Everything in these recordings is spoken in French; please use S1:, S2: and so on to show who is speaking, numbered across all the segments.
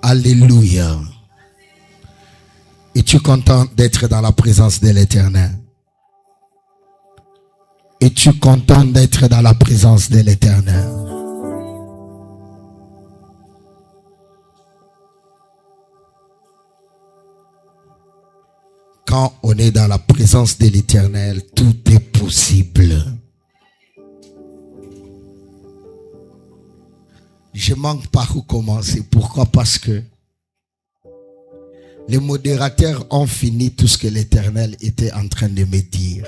S1: Alléluia. Es-tu content d'être dans la présence de l'Éternel? Es-tu content d'être dans la présence de l'Éternel? Quand on est dans la présence de l'Éternel, tout est possible. Je manque par où commencer. Pourquoi? Parce que les modérateurs ont fini tout ce que l'Éternel était en train de me dire.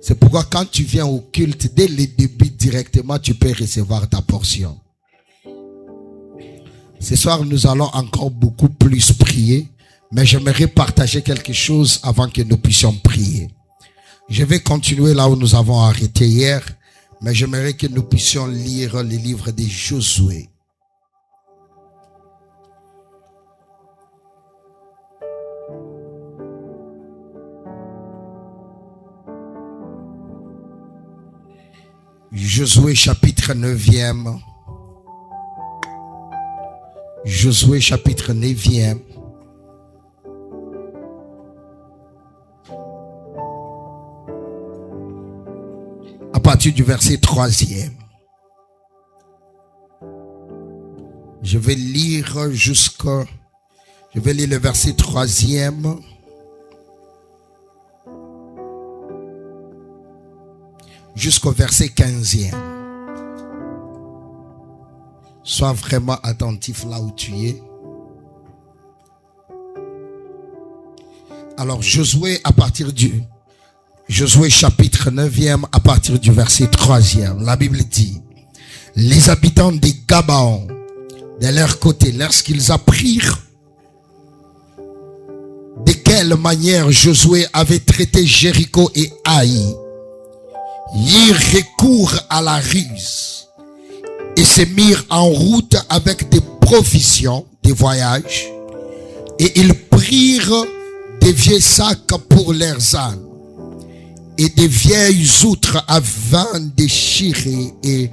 S1: C'est pourquoi quand tu viens au culte, dès le début directement, tu peux recevoir ta portion. Ce soir, nous allons encore beaucoup plus prier, mais j'aimerais partager quelque chose avant que nous puissions prier. Je vais continuer là où nous avons arrêté hier, mais j'aimerais que nous puissions lire le livre de Josué. Josué chapitre 9e. Josué chapitre 9e. À partir du verset 3e. Je vais lire le verset 3e. Jusqu'au verset 15e. Sois vraiment attentif là où tu es. Alors Josué chapitre 9e à partir du verset 3e. La Bible dit: les habitants de Gabaon, de leur côté, lorsqu'ils apprirent de quelle manière Josué avait traité Jéricho et Haï, ils recourent à la ruse et se mirent en route avec des provisions de voyage, et ils prirent des vieux sacs pour leurs ânes et des vieilles outres à vin déchirées et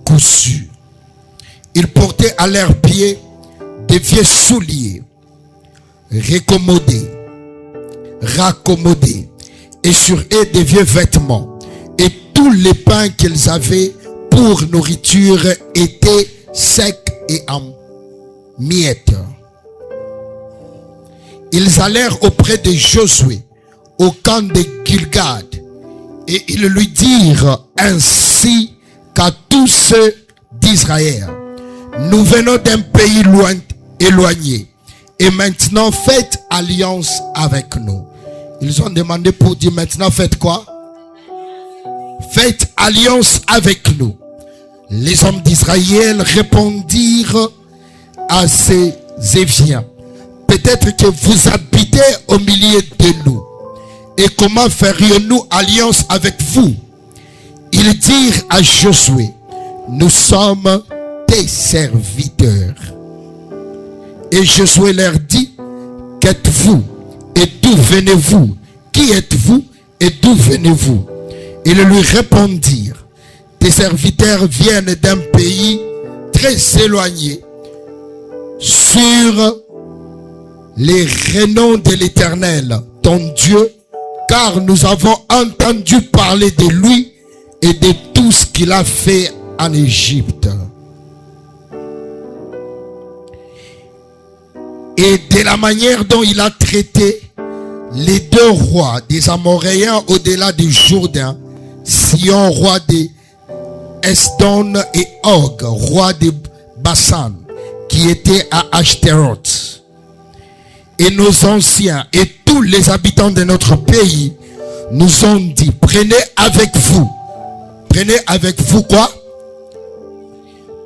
S1: recousues. Ils portaient à leurs pieds des vieux souliers raccommodés, et sur eux des vieux vêtements, et tous les pains qu'ils avaient pour nourriture étaient secs et en miettes. Ils allèrent auprès de Josué au camp de Gilgad, et ils lui dirent ainsi qu'à tous ceux d'Israël: nous venons d'un pays éloigné, et maintenant faites alliance avec nous. Ils ont demandé pour dire: maintenant faites quoi? Faites alliance avec nous. Les hommes d'Israël répondirent à ces Éviens: peut-être que vous habitez au milieu de nous, et comment ferions-nous alliance avec vous? Ils dirent à Josué: nous sommes tes serviteurs. Et Josué leur dit: qu'êtes-vous et d'où venez-vous? Qui êtes-vous et d'où venez-vous? Ils lui répondirent: tes serviteurs viennent d'un pays très éloigné, sur les renoms de l'Éternel, ton Dieu, car nous avons entendu parler de lui et de tout ce qu'il a fait en Égypte, et de la manière dont il a traité les deux rois des Amoréens au-delà du Jourdain, Sion, roi de Esdon, et Og, roi de Bassan, qui était à Ashtaroth. Et nos anciens et tous les habitants de notre pays nous ont dit: prenez avec vous quoi?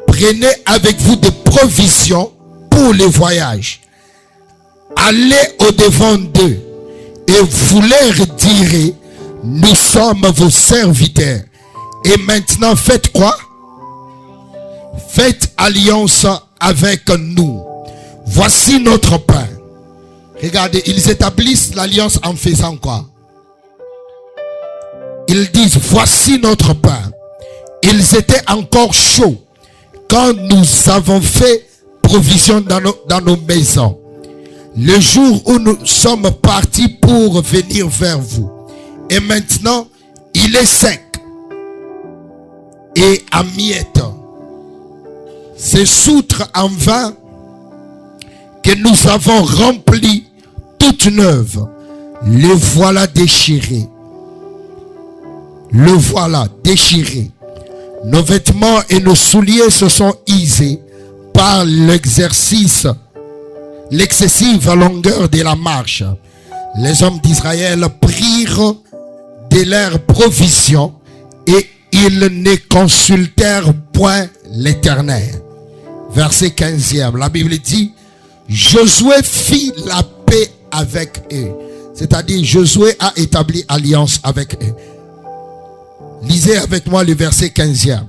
S1: Prenez avec vous des provisions pour les voyages. Allez au-devant d'eux et vous leur direz: nous sommes vos serviteurs. Et maintenant faites quoi? Faites alliance avec nous. Voici notre pain. Regardez, ils établissent l'alliance en faisant quoi? Ils disent: voici notre pain. Ils étaient encore chauds quand nous avons fait provision dans nos maisons, le jour où nous sommes partis pour venir vers vous, et maintenant il est sec et à miettes, ces soutres en vin que nous avons remplies toutes neuves, le voilà déchiré. Le voilà déchiré. Nos vêtements et nos souliers se sont usés par l'exercice, l'excessive longueur de la marche. Les hommes d'Israël prirent de leurs provisions et ils ne consultèrent point l'Éternel. Verset 15e, la Bible dit, Josué fit la paix avec eux. C'est-à-dire, Josué a établi alliance avec eux. Lisez avec moi le verset 15e.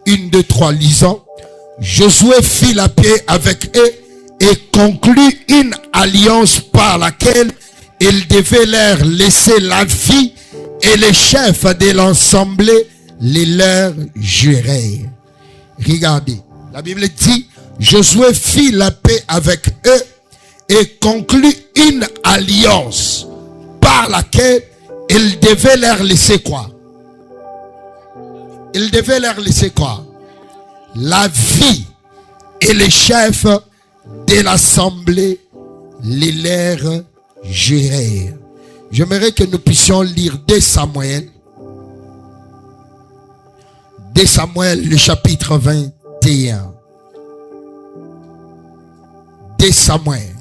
S1: 1, 2, 3, lisons. Josué fit la paix avec eux et conclut une alliance par laquelle il devait leur laisser la vie, et les chefs de l'assemblée les leur jurèrent. Regardez, la Bible dit, Josué fit la paix avec eux et conclut une alliance par laquelle il devait leur laisser quoi? Il devait leur laisser quoi? La vie, et les chefs de l'assemblée les leur jurèrent. J'aimerais que nous puissions lire 2 Samuel. 2 Samuel, le chapitre 21. 2 Samuel.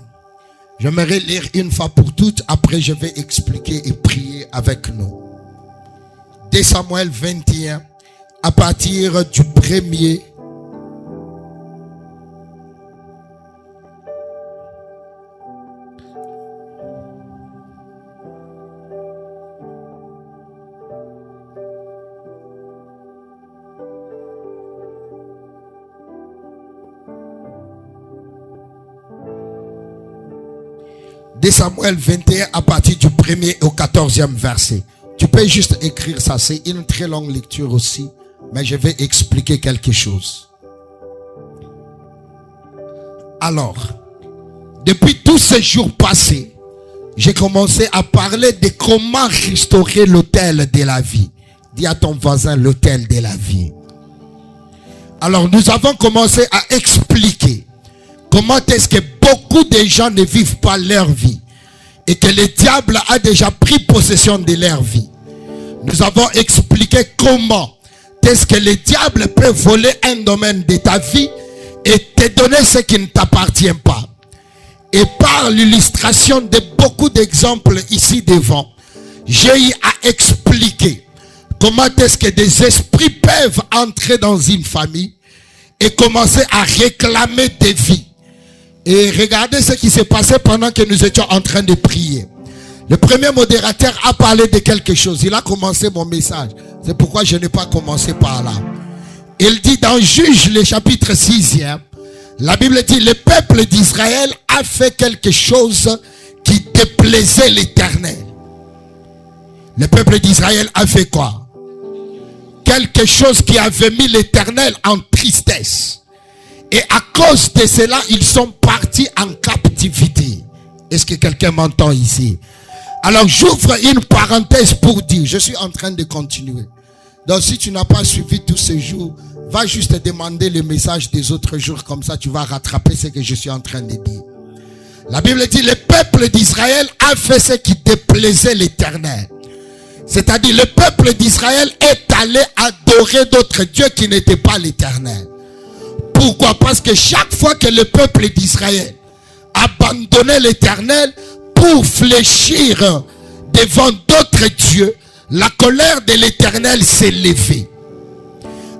S1: J'aimerais lire une fois pour toutes. Après, je vais expliquer et prier avec nous. 2 Samuel 21. À partir du 1er. De Samuel 21 à partir du 1er au 14e verset. Tu peux juste écrire ça. C'est une très longue lecture aussi. Mais je vais expliquer quelque chose. Alors, depuis tous ces jours passés, j'ai commencé à parler de comment restaurer l'autel de la vie. Dis à ton voisin l'autel de la vie. Alors, nous avons commencé à expliquer comment est-ce que beaucoup de gens ne vivent pas leur vie et que le diable a déjà pris possession de leur vie. Nous avons expliqué comment est-ce que le diable peut voler un domaine de ta vie et te donner ce qui ne t'appartient pas. Et par l'illustration de beaucoup d'exemples ici devant, j'ai eu à expliquer comment est-ce que des esprits peuvent entrer dans une famille et commencer à réclamer des vies. Et regardez ce qui s'est passé pendant que nous étions en train de prier. Le premier modérateur a parlé de quelque chose. Il a commencé mon message. C'est pourquoi je n'ai pas commencé par là. Il dit dans Juge, le chapitre 6e, la Bible dit, le peuple d'Israël a fait quelque chose qui déplaisait l'Éternel. Le peuple d'Israël a fait quoi? Quelque chose qui avait mis l'Éternel en tristesse. Et à cause de cela, ils sont partis en captivité. Est-ce que quelqu'un m'entend ici? Alors j'ouvre une parenthèse pour dire, je suis en train de continuer. Donc si tu n'as pas suivi tous ces jours, va juste demander le message des autres jours, comme ça tu vas rattraper ce que je suis en train de dire. La Bible dit, le peuple d'Israël a fait ce qui déplaisait l'Éternel. C'est-à-dire le peuple d'Israël est allé adorer d'autres dieux qui n'étaient pas l'Éternel. Pourquoi? Parce que chaque fois que le peuple d'Israël abandonnait l'Éternel pour fléchir devant d'autres dieux, la colère de l'Éternel s'est levée.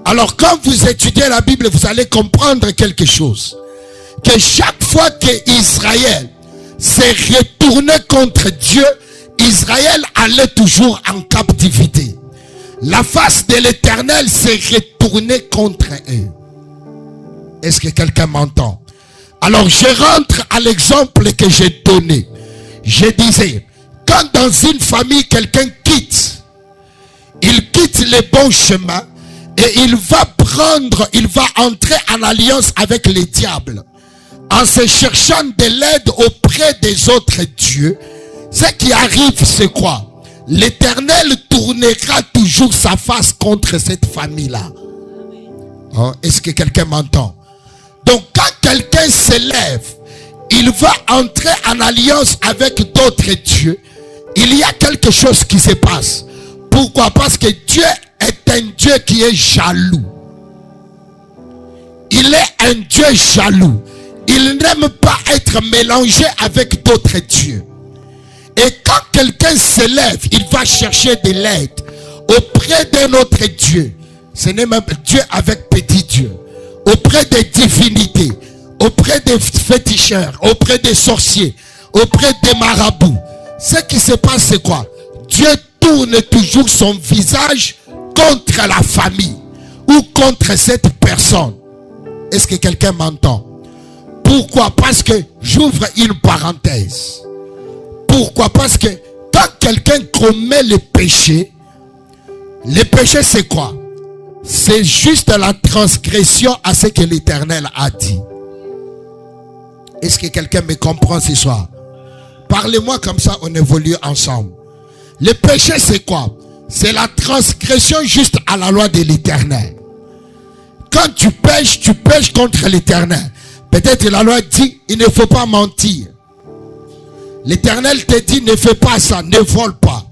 S1: Alors quand vous étudiez la Bible, vous allez comprendre quelque chose. Que chaque fois que Israël s'est retourné contre Dieu, Israël allait toujours en captivité. La face de l'Éternel s'est retournée contre eux. Est-ce que quelqu'un m'entend? Alors je rentre à l'exemple que j'ai donné. Je disais, quand dans une famille quelqu'un quitte, il quitte les bons chemins et il va il va entrer en alliance avec les diables. En se cherchant de l'aide auprès des autres dieux, ce qui arrive, c'est quoi? L'Éternel tournera toujours sa face contre cette famille-là. Oh, est-ce que quelqu'un m'entend? Donc, quand quelqu'un s'élève, il va entrer en alliance avec d'autres dieux. Il y a quelque chose qui se passe. Pourquoi? Parce que Dieu est un Dieu qui est jaloux. Il est un Dieu jaloux. Il n'aime pas être mélangé avec d'autres dieux. Et quand quelqu'un s'élève, il va chercher de l'aide auprès d'un autre Dieu. Ce n'est même Dieu avec petit Dieu. Auprès des divinités, auprès des féticheurs, auprès des sorciers, auprès des marabouts. Ce qui se passe, c'est quoi? Dieu tourne toujours son visage contre la famille ou contre cette personne. Est-ce que quelqu'un m'entend? Pourquoi? Parce que j'ouvre une parenthèse. Pourquoi? Parce que quand quelqu'un commet le péché c'est quoi? C'est juste la transgression à ce que l'Éternel a dit. Est-ce que quelqu'un me comprend ce soir? Parlez-moi comme ça, on évolue ensemble. Le péché c'est quoi? C'est la transgression juste à la loi de l'Éternel. Quand tu pêches contre l'Éternel. Peut-être la loi dit, il ne faut pas mentir. L'Éternel te dit, ne fais pas ça, ne vole pas.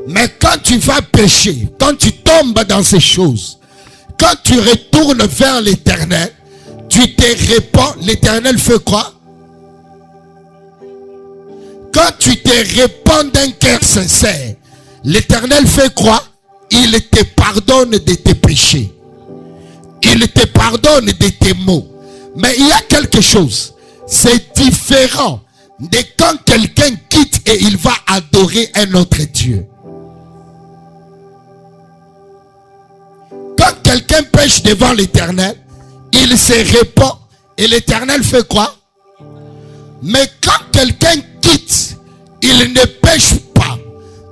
S1: Mais quand tu vas pécher, quand tu tombes dans ces choses, quand tu retournes vers l'Éternel, tu te répands, l'Éternel fait quoi? Quand tu te répands d'un cœur sincère, l'Éternel fait quoi? Il te pardonne de tes péchés. Il te pardonne de tes maux. Mais il y a quelque chose, c'est différent de quand quelqu'un quitte et il va adorer un autre Dieu. Quand quelqu'un pêche devant l'Éternel, il se répand et l'Éternel fait quoi? Mais quand quelqu'un quitte, il ne pêche pas.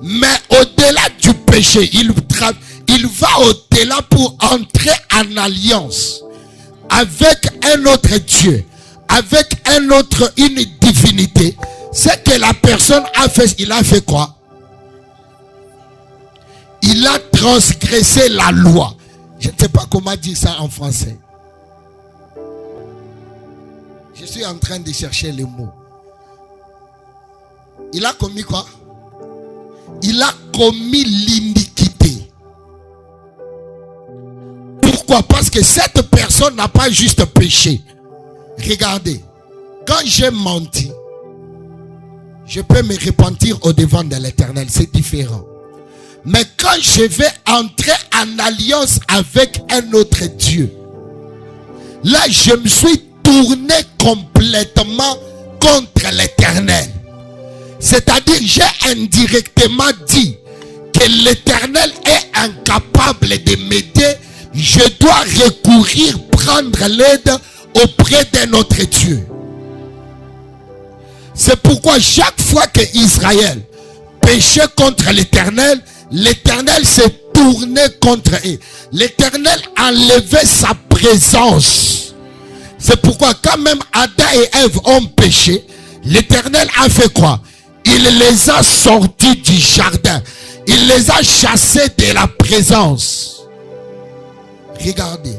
S1: Mais au-delà du péché, il va au-delà pour entrer en alliance avec un autre Dieu, avec une divinité. C'est que la personne a fait, il a fait quoi? Il a transgressé la loi. Je ne sais pas comment dire ça en français. Je suis en train de chercher les mots. Il a commis quoi? Il a commis l'iniquité. Pourquoi? Parce que cette personne n'a pas juste péché. Regardez, quand j'ai menti, je peux me repentir au devant de l'Éternel, c'est différent. Mais quand je vais entrer en alliance avec un autre Dieu, là je me suis tourné complètement contre l'Éternel. C'est-à-dire j'ai indirectement dit que l'Éternel est incapable de m'aider. Je dois recourir, prendre l'aide auprès d'un autre Dieu. C'est pourquoi chaque fois que Israël péchait contre l'Éternel, l'Éternel s'est tourné contre eux. L'Éternel enlevait sa présence. C'est pourquoi quand même Adam et Ève ont péché, l'Éternel a fait quoi? Il les a sortis du jardin. Il les a chassés de la présence. Regardez.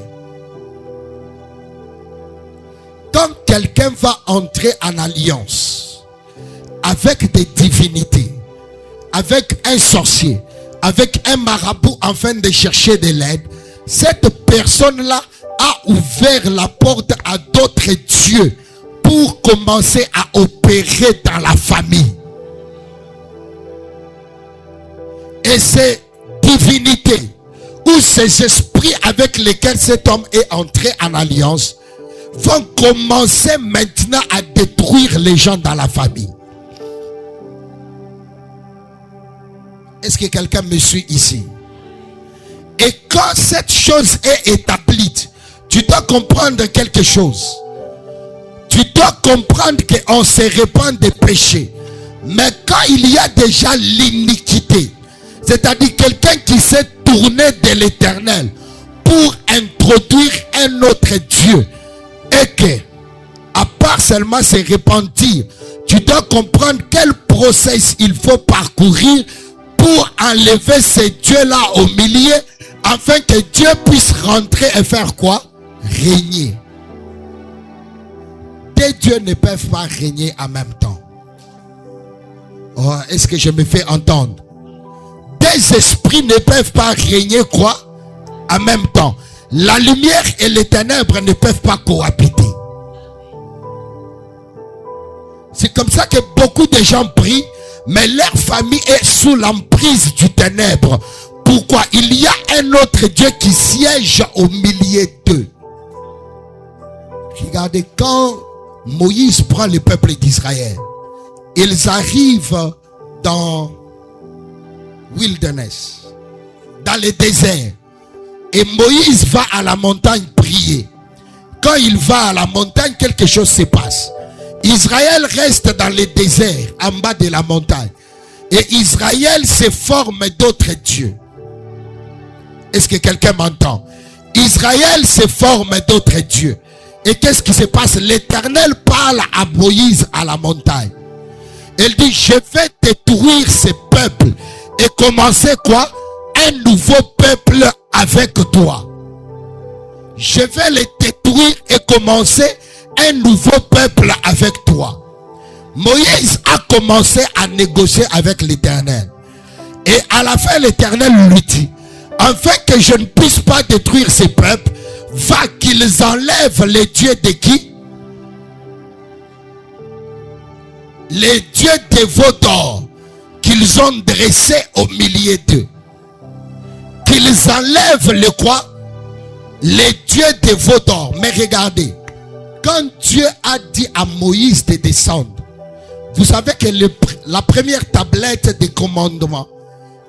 S1: Quand quelqu'un va entrer en alliance avec des divinités, avec un sorcier, avec un marabout afin de chercher de l'aide, cette personne-là a ouvert la porte à d'autres dieux pour commencer à opérer dans la famille. Et ces divinités ou ces esprits avec lesquels cet homme est entré en alliance vont commencer maintenant à détruire les gens dans la famille. Est-ce que quelqu'un me suit ici? Et quand cette chose est établie, tu dois comprendre quelque chose. Tu dois comprendre qu'on se répand des péchés. Mais quand il y a déjà l'iniquité, c'est-à-dire quelqu'un qui s'est tourné de l'Éternel pour introduire un autre Dieu et que, à part seulement se repentir, tu dois comprendre quel processus il faut parcourir pour enlever ces dieux-là au milieu, afin que Dieu puisse rentrer et faire quoi? Régner. Des dieux ne peuvent pas régner en même temps. Oh, est-ce que je me fais entendre? Des esprits ne peuvent pas régner quoi? En même temps. La lumière et les ténèbres ne peuvent pas cohabiter. C'est comme ça que beaucoup de gens prient, mais leur famille est sous l'emprise du ténèbre. Pourquoi? Il y a un autre Dieu qui siège au milieu d'eux. Regardez, quand Moïse prend le peuple d'Israël, ils arrivent dans wilderness, dans le désert. Et Moïse va à la montagne prier. Quand il va à la montagne, quelque chose se passe. Israël reste dans le désert, en bas de la montagne. Et Israël se forme d'autres dieux. Est-ce que quelqu'un m'entend? Israël se forme d'autres dieux. Et qu'est-ce qui se passe? L'Éternel parle à Moïse à la montagne. Il dit, je vais détruire ces peuples. Et commencer quoi? Un nouveau peuple avec toi. Je vais les détruire et commencer un nouveau peuple avec toi. Moïse a commencé à négocier avec l'Éternel. Et à la fin, l'Éternel lui dit, afin que je ne puisse pas détruire ces peuples, va qu'ils enlèvent les dieux de qui? Les dieux des veaux d'or qu'ils ont dressés au milieu d'eux. Qu'ils enlèvent le quoi? Les dieux des veaux d'or. Mais regardez, quand Dieu a dit à Moïse de descendre, vous savez que la première tablette des commandements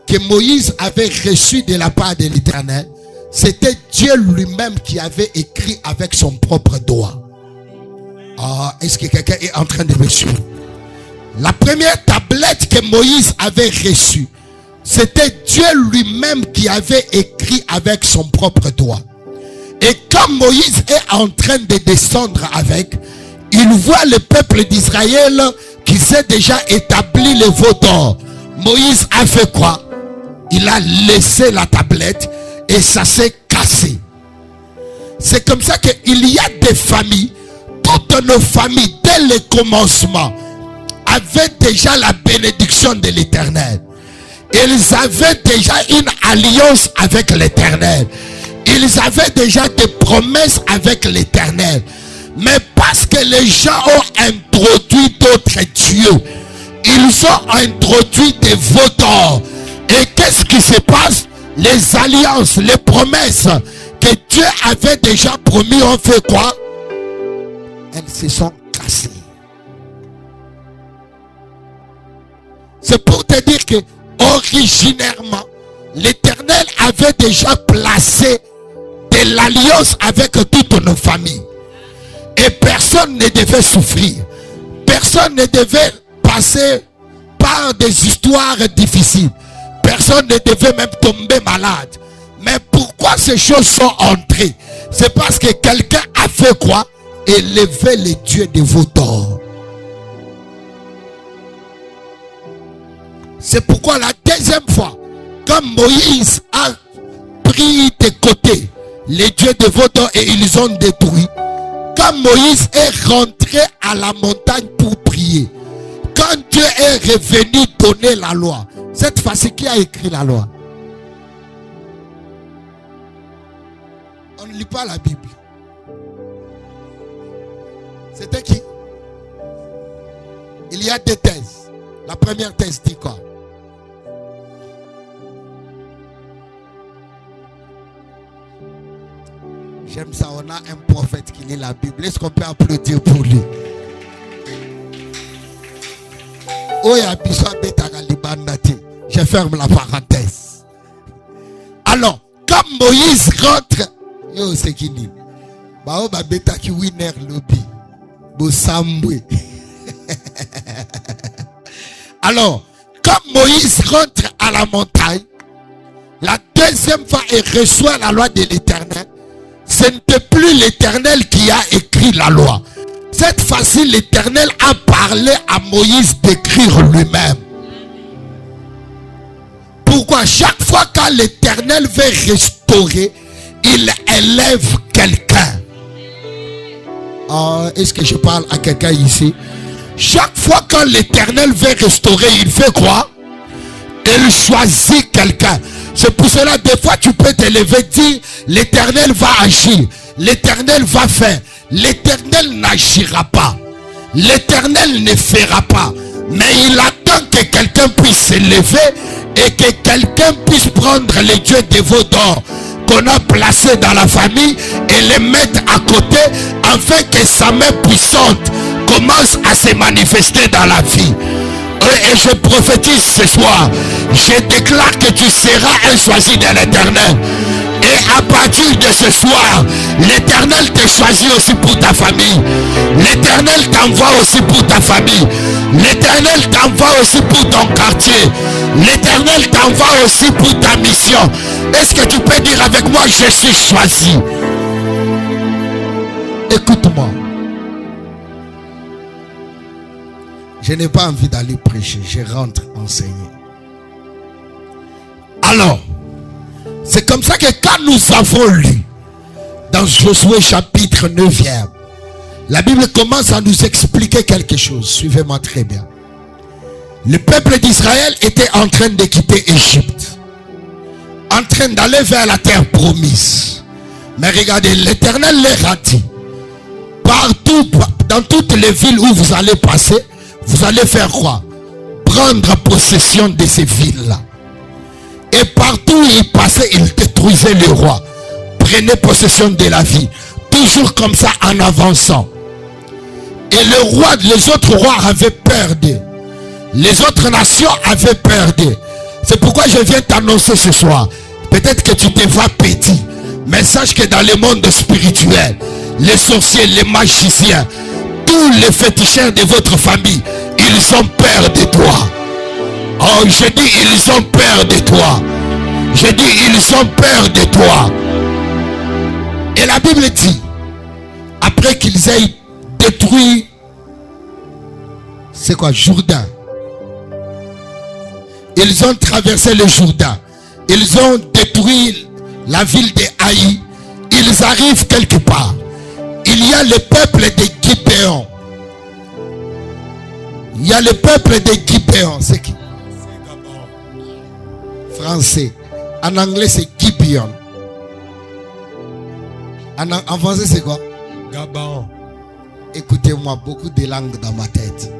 S1: que Moïse avait reçue de la part de l'Éternel, c'était Dieu lui-même qui avait écrit avec son propre doigt. Ah, est-ce que quelqu'un est en train de me suivre? La première tablette que Moïse avait reçue, c'était Dieu lui-même qui avait écrit avec son propre doigt. Et quand Moïse est en train de descendre avec, il voit le peuple d'Israël qui s'est déjà établi le veau d'or. Moïse a fait quoi? Il a laissé la tablette et ça s'est cassé. C'est comme ça qu'il y a des familles, toutes nos familles, dès le commencement, avaient déjà la bénédiction de l'Éternel. Ils avaient déjà une alliance avec l'Éternel. Ils avaient déjà des promesses avec l'Éternel. Mais parce que les gens ont introduit d'autres dieux, ils ont introduit des veaux d'or. Et qu'est-ce qui se passe? Les alliances, les promesses que Dieu avait déjà promis ont fait quoi? Elles se sont cassées. C'est pour te dire que originairement, l'Éternel avait déjà placé de l'alliance avec toutes nos familles. Et personne ne devait souffrir. Personne ne devait passer par des histoires difficiles. Personne ne devait même tomber malade. Mais pourquoi ces choses sont entrées? C'est parce que quelqu'un a fait quoi? Élever les dieux de veaux d'or. C'est pourquoi la deuxième fois, quand Moïse a pris de côté les dieux de veaux d'or et ils ont détruit, quand Moïse est rentré à la montagne pour prier, quand Dieu est revenu donner la loi, cette fois-ci, qui a écrit la loi? On ne lit pas la Bible. C'était qui? Il y a deux thèses. La première thèse dit quoi? J'aime ça, on a un prophète qui lit la Bible. Est-ce qu'on peut applaudir pour lui? Je ferme la parenthèse. Alors, quand Moïse rentre, c'est qui dit? Alors, quand Moïse rentre à la montagne, la deuxième fois il reçoit la loi de l'Éternel, ce n'était plus l'Éternel qui a écrit la loi. Cette fois-ci, l'Éternel a parlé à Moïse d'écrire lui-même. Pourquoi? Chaque fois que l'Éternel veut restaurer, il élève quelqu'un. Est-ce que je parle à quelqu'un ici? Chaque fois que l'Éternel veut restaurer, il fait quoi? Il choisit quelqu'un. C'est pour cela, des fois, tu peux te lever et dire, l'Éternel va agir, l'Éternel va faire. L'Éternel n'agira pas. L'Éternel ne fera pas. Mais il attend que quelqu'un puisse se lever et que quelqu'un puisse prendre les dieux de vos dons qu'on a placés dans la famille et les mettre à côté afin que sa main puissante commence à se manifester dans la vie. Et je prophétise ce soir, je déclare que tu seras un choisi de l'Éternel. Et à partir de ce soir, l'Éternel te choisit aussi pour ta famille. L'Éternel t'envoie aussi pour ta famille. L'Éternel t'envoie aussi pour ton quartier. L'Éternel t'envoie aussi pour ta mission. Est-ce que tu peux dire avec moi, je suis choisi? Écoute-moi. Je n'ai pas envie d'aller prêcher, je rentre enseigner. Alors, c'est comme ça que quand nous avons lu dans Josué chapitre 9e, la Bible commence à nous expliquer quelque chose. Suivez-moi très bien. Le peuple d'Israël était en train de quitter Égypte, en train d'aller vers la terre promise. Mais regardez, l'Éternel leur a dit, partout, dans toutes les villes où vous allez passer, vous allez faire quoi? Prendre possession de ces villes-là. Et partout où ils passaient, ils détruisaient le roi. Prenez possession de la ville. Toujours comme ça en avançant. Et les autres rois avaient peur d'eux. Les autres nations avaient peur d'eux. C'est pourquoi je viens t'annoncer ce soir. Peut-être que tu te vois petit. Mais sache que dans le monde spirituel, les sorciers, les magiciens, tous les féticheurs de votre famille, ils ont peur de toi. Oh, je dis, ils ont peur de toi. Je dis, ils ont peur de toi. Et la Bible dit, après qu'ils aient détruit, c'est quoi, Jourdain. Ils ont traversé le Jourdain. Ils ont détruit la ville de Haï. Ils arrivent quelque part. Il y a le peuple de Gibéon. Il y a le peuple de Gibéon. C'est qui? Français. En anglais, c'est Gibeon. En français, c'est quoi?
S2: Gabon.
S1: Écoutez-moi, beaucoup de langues dans ma tête.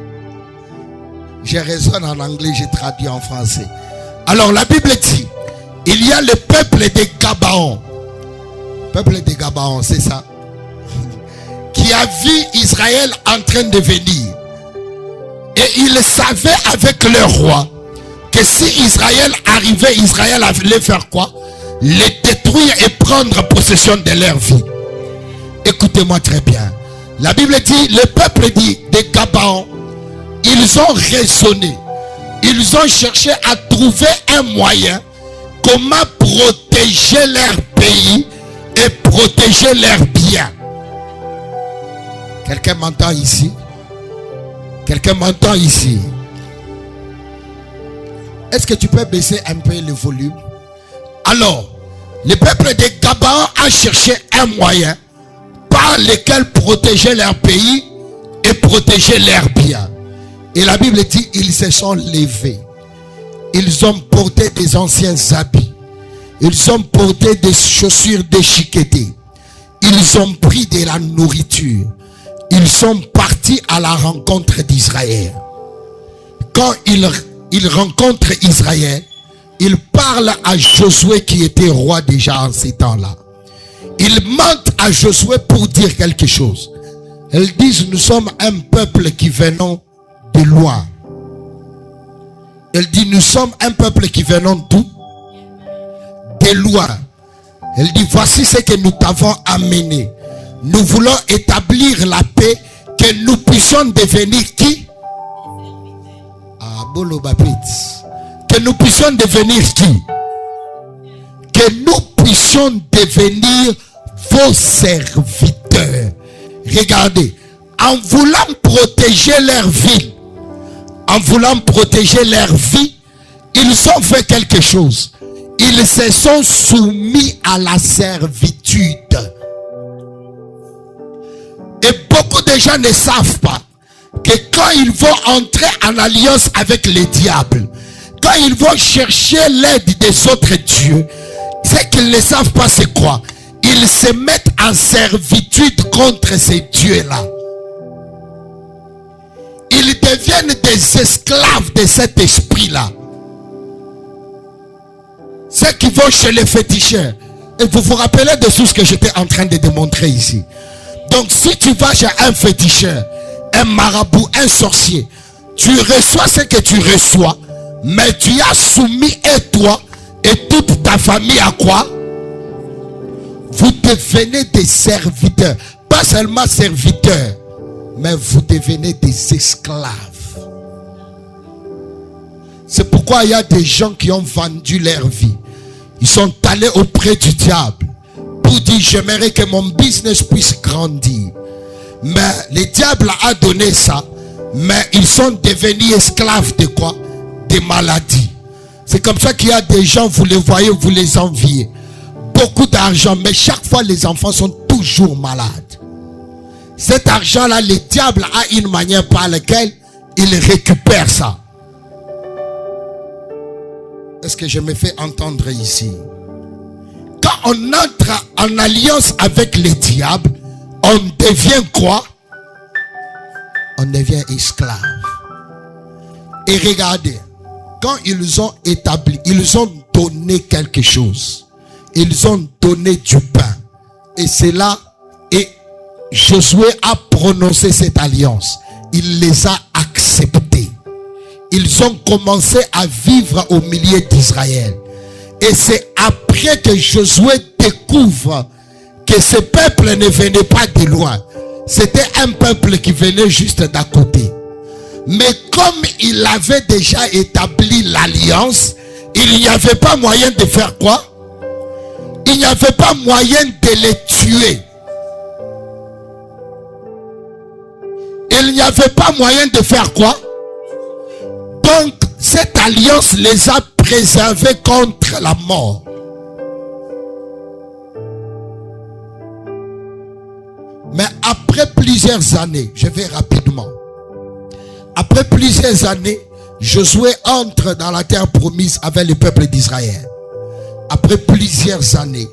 S1: Je raisonne en anglais, je traduis en français. Alors, la Bible dit, il y a le peuple de Gabaon. Peuple de Gabaon, c'est ça. Qui a vu Israël en train de venir. Et ils savaient avec leur roi que si Israël arrivait, Israël allait faire quoi? Les détruire et prendre possession de leur vie. Écoutez-moi très bien. La Bible dit, le peuple dit de Gabaon, ils ont raisonné. Ils ont cherché à trouver un moyen comment protéger leur pays et protéger leurs biens. Quelqu'un m'entend ici? Quelqu'un m'entend ici? Est-ce que tu peux baisser un peu le volume? Alors, le peuple de Gabaon a cherché un moyen par lequel protéger leur pays et protéger leurs biens. Et la Bible dit, ils se sont levés. Ils ont porté des anciens habits. Ils ont porté des chaussures déchiquetées. Ils ont pris de la nourriture. Ils sont partis à la rencontre d'Israël. Quand ils rencontrent Israël, ils parlent à Josué qui était roi déjà en ces temps-là. Ils mentent à Josué pour dire quelque chose. Ils disent, nous sommes un peuple qui venons de loin. Elle dit, nous sommes un peuple qui venons d'où? De loin. Elle dit, voici ce que nous t'avons amené. Nous voulons établir la paix, que nous puissions devenir qui? Que nous puissions devenir qui? Que nous puissions devenir vos serviteurs. Regardez, en voulant protéger leur vie, ils ont fait quelque chose. Ils se sont soumis à la servitude. Et beaucoup de gens ne savent pas que quand ils vont entrer en alliance avec les diables, quand ils vont chercher l'aide des autres dieux, ce qu'ils ne savent pas c'est quoi? Ils se mettent en servitude contre ces dieux-là. Ils deviennent des esclaves de cet esprit-là. Ceux qui vont chez les féticheurs. Et vous vous rappelez de tout ce que j'étais en train de démontrer ici. Donc si tu vas chez un féticheur, un marabout, un sorcier, tu reçois ce que tu reçois, mais tu as soumis et toi et toute ta famille à quoi? Vous devenez des serviteurs. Pas seulement serviteurs, mais vous devenez des esclaves. C'est pourquoi il y a des gens qui ont vendu leur vie. Ils sont allés auprès du diable pour dire j'aimerais que mon business puisse grandir. Mais le diable a donné ça. Mais ils sont devenus esclaves de quoi? Des maladies. C'est comme ça qu'il y a des gens, vous les voyez, vous les enviez. Beaucoup d'argent, mais chaque fois les enfants sont toujours malades. Cet argent-là, le diable a une manière par laquelle il récupère ça. Est-ce que je me fais entendre ici? Quand on entre en alliance avec le diable, on devient quoi? On devient esclave. Et regardez, quand ils ont établi, ils ont donné quelque chose. Ils ont donné du pain. Et c'est là, et Josué a prononcé cette alliance. Il les a acceptés. Ils ont commencé à vivre au milieu d'Israël. Et c'est après que Josué découvre que ce peuple ne venait pas de loin. C'était un peuple qui venait juste d'à côté. Mais comme il avait déjà établi l'alliance, il n'y avait pas moyen de faire quoi? Il n'y avait pas moyen de les tuer. Il n'y avait pas moyen de faire quoi? Donc, cette alliance les a préservés contre la mort. Mais après plusieurs années, je vais rapidement. Après plusieurs années, Josué entre dans la terre promise avec le peuple d'Israël. Après plusieurs années,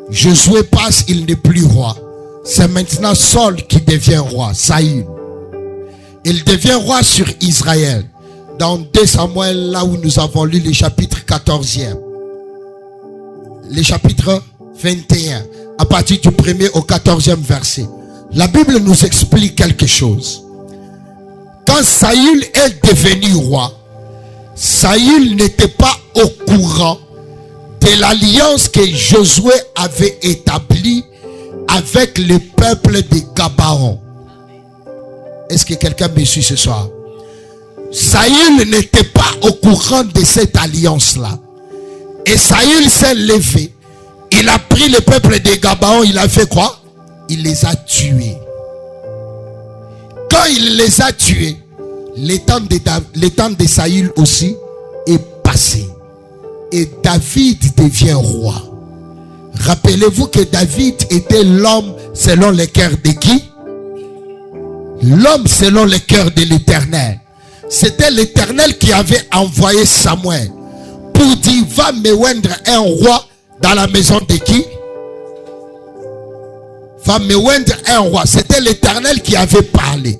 S1: Josué passe, il n'est plus roi. C'est maintenant Saul qui devient roi, Saül. Il devient roi sur Israël. Dans 2 Samuel, là où nous avons lu le chapitre 14e. Le chapitre 21, à partir du 1er au 14e verset. La Bible nous explique quelque chose. Quand Saül est devenu roi, Saül n'était pas au courant de l'alliance que Josué avait établie avec le peuple de Gabaon. Est-ce que quelqu'un me suit ce soir? Saül n'était pas au courant de cette alliance-là. Et Saül s'est levé. Il a pris le peuple de Gabaon. Il a fait quoi? Il les a tués. Quand il les a tués, le temps de Saül aussi est passé. Et David devient roi. Rappelez-vous que David était l'homme selon le cœur de qui? L'homme selon le cœur de l'Éternel. C'était l'Éternel qui avait envoyé Samuel pour dire va me oindre un roi dans la maison de qui? Va me oindre un roi. C'était l'Éternel qui avait parlé.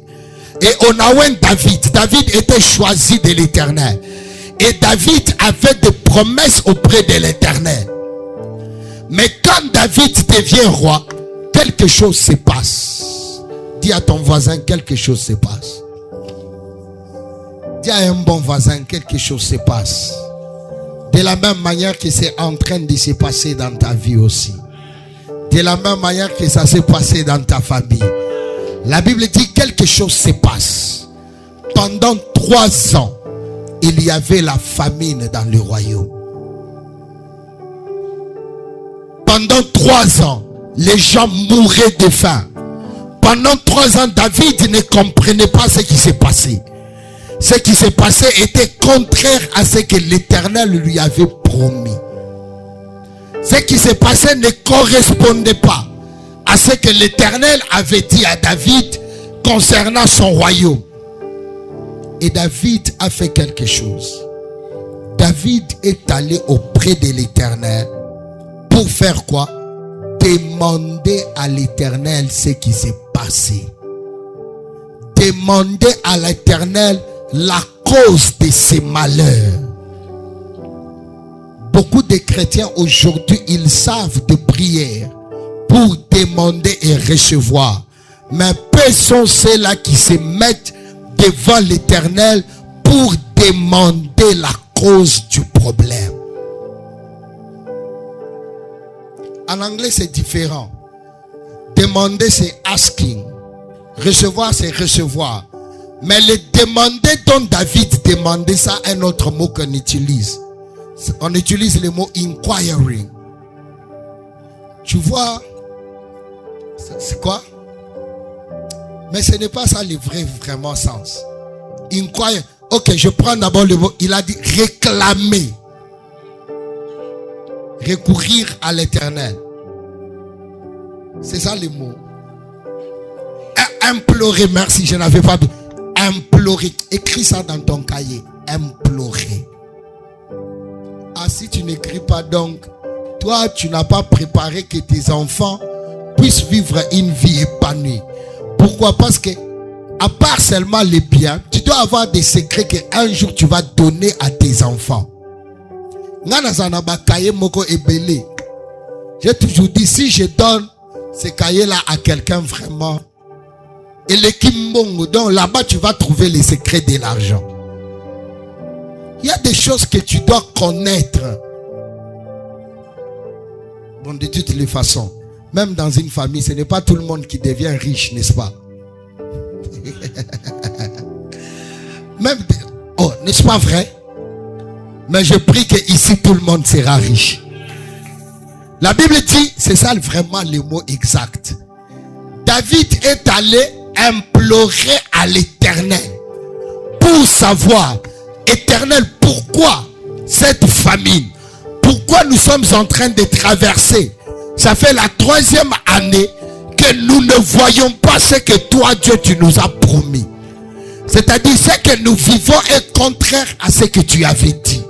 S1: Et on a oint David. David était choisi de l'Éternel. Et David avait des promesses auprès de l'Éternel. Mais quand David devient roi, quelque chose se passe. Dis à ton voisin, quelque chose se passe. Dis à un bon voisin, quelque chose se passe. De la même manière que c'est en train de se passer dans ta vie aussi. De la même manière que ça s'est passé dans ta famille. La Bible dit quelque chose se passe. Pendant 3 ans, il y avait la famine dans le royaume. Pendant 3 ans, les gens mouraient de faim. Pendant 3 ans, David ne comprenait pas ce qui s'est passé. Ce qui s'est passé était contraire à ce que l'Éternel lui avait promis. Ce qui s'est passé ne correspondait pas à ce que l'Éternel avait dit à David concernant son royaume. Et David a fait quelque chose. David est allé auprès de l'Éternel pour faire quoi? Demander à l'Éternel ce qui s'est passé. Demander à l'Éternel la cause de ces malheurs. Beaucoup de chrétiens aujourd'hui, ils savent de prière pour demander et recevoir. Mais peu sont ceux-là qui se mettent devant l'Éternel pour demander la cause du problème. En anglais, c'est différent. Demander, c'est asking. Recevoir, c'est recevoir. Mais le demander dont David demandait, ça, un autre mot qu'on utilise. On utilise le mot inquiring. Tu vois, c'est quoi? Mais ce n'est pas ça le vrai vraiment sens. Inquire. Ok, je prends d'abord le mot. Il a dit réclamer. Recourir à l'Éternel. C'est ça le mot. Implorer, merci, je n'avais pas dit. Implorer. Écris ça dans ton cahier. Implorer. Ah, si tu n'écris pas donc, toi, tu n'as pas préparé que tes enfants puissent vivre une vie épanouie. Pourquoi? Parce que, à part seulement les biens, tu dois avoir des secrets qu'un jour tu vas donner à tes enfants. J'ai toujours dit, si je donne ces cahiers-là à quelqu'un vraiment, et les kimbongo, donc là-bas tu vas trouver les secrets de l'argent. Il y a des choses que tu dois connaître. Bon, de toutes les façons, même dans une famille, ce n'est pas tout le monde qui devient riche, n'est-ce pas? Même, oh, n'est-ce pas vrai? Mais je prie que ici tout le monde sera riche. La Bible dit, c'est ça vraiment le mot exact. David est allé implorer à l'Éternel pour savoir, Éternel, pourquoi cette famine? Pourquoi nous sommes en train de traverser? Ça fait la 3e année que nous ne voyons pas ce que toi, Dieu, tu nous as promis. C'est-à-dire, ce que nous vivons est contraire à ce que tu avais dit.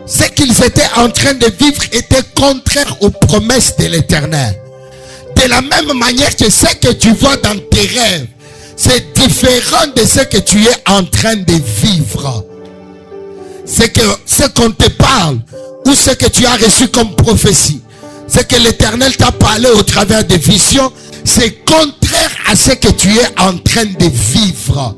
S1: Ce qu'ils étaient en train de vivre était contraire aux promesses de l'Éternel. De la même manière que ce que tu vois dans tes rêves, c'est différent de ce que tu es en train de vivre. C'est que ce qu'on te parle ou ce que tu as reçu comme prophétie, ce que l'Éternel t'a parlé au travers des visions, c'est contraire à ce que tu es en train de vivre.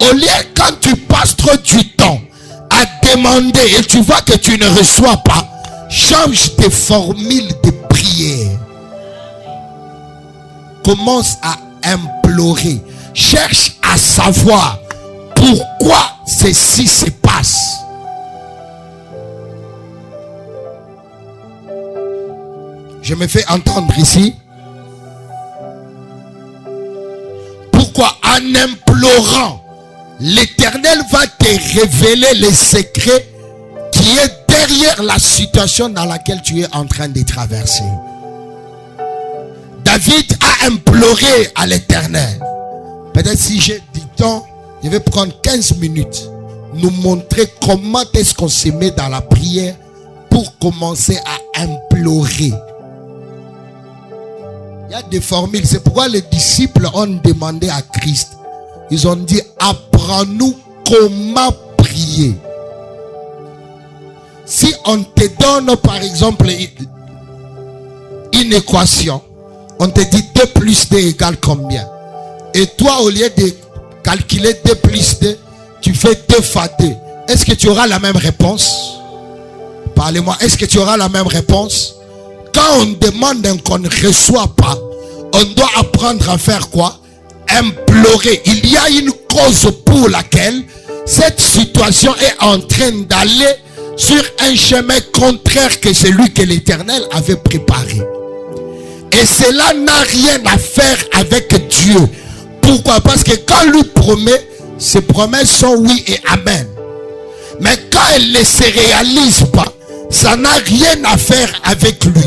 S1: Au lieu, quand tu passes trop du temps à demander et tu vois que tu ne reçois pas, change tes formules de prière. Commence à implorer. Cherche à savoir pourquoi ceci se passe. Je me fais entendre ici. Pourquoi en implorant, l'Éternel va te révéler les secrets qui est derrière la situation dans laquelle tu es en train de traverser. David a imploré à l'Éternel. Peut-être si j'ai du temps, je vais prendre 15 minutes, nous montrer comment est-ce qu'on se met dans la prière pour commencer à implorer. Il y a des formules. C'est pourquoi les disciples ont demandé à Christ. Ils ont dit, apprends-nous comment prier. Si on te donne par exemple une équation, on te dit 2 plus 2 égale combien? Et toi, au lieu de calculer 2 plus 2, tu fais 2 fois 2. Est-ce que tu auras la même réponse? Parlez-moi, est-ce que tu auras la même réponse? Quand on demande et qu'on ne reçoit pas, on doit apprendre à faire quoi? Implorer. Il y a une cause pour laquelle cette situation est en train d'aller sur un chemin contraire que celui que l'Éternel avait préparé. Et cela n'a rien à faire avec Dieu. Pourquoi? Parce que quand lui promet, ses promesses sont oui et amen. Mais quand elle ne se réalise pas, ça n'a rien à faire avec lui.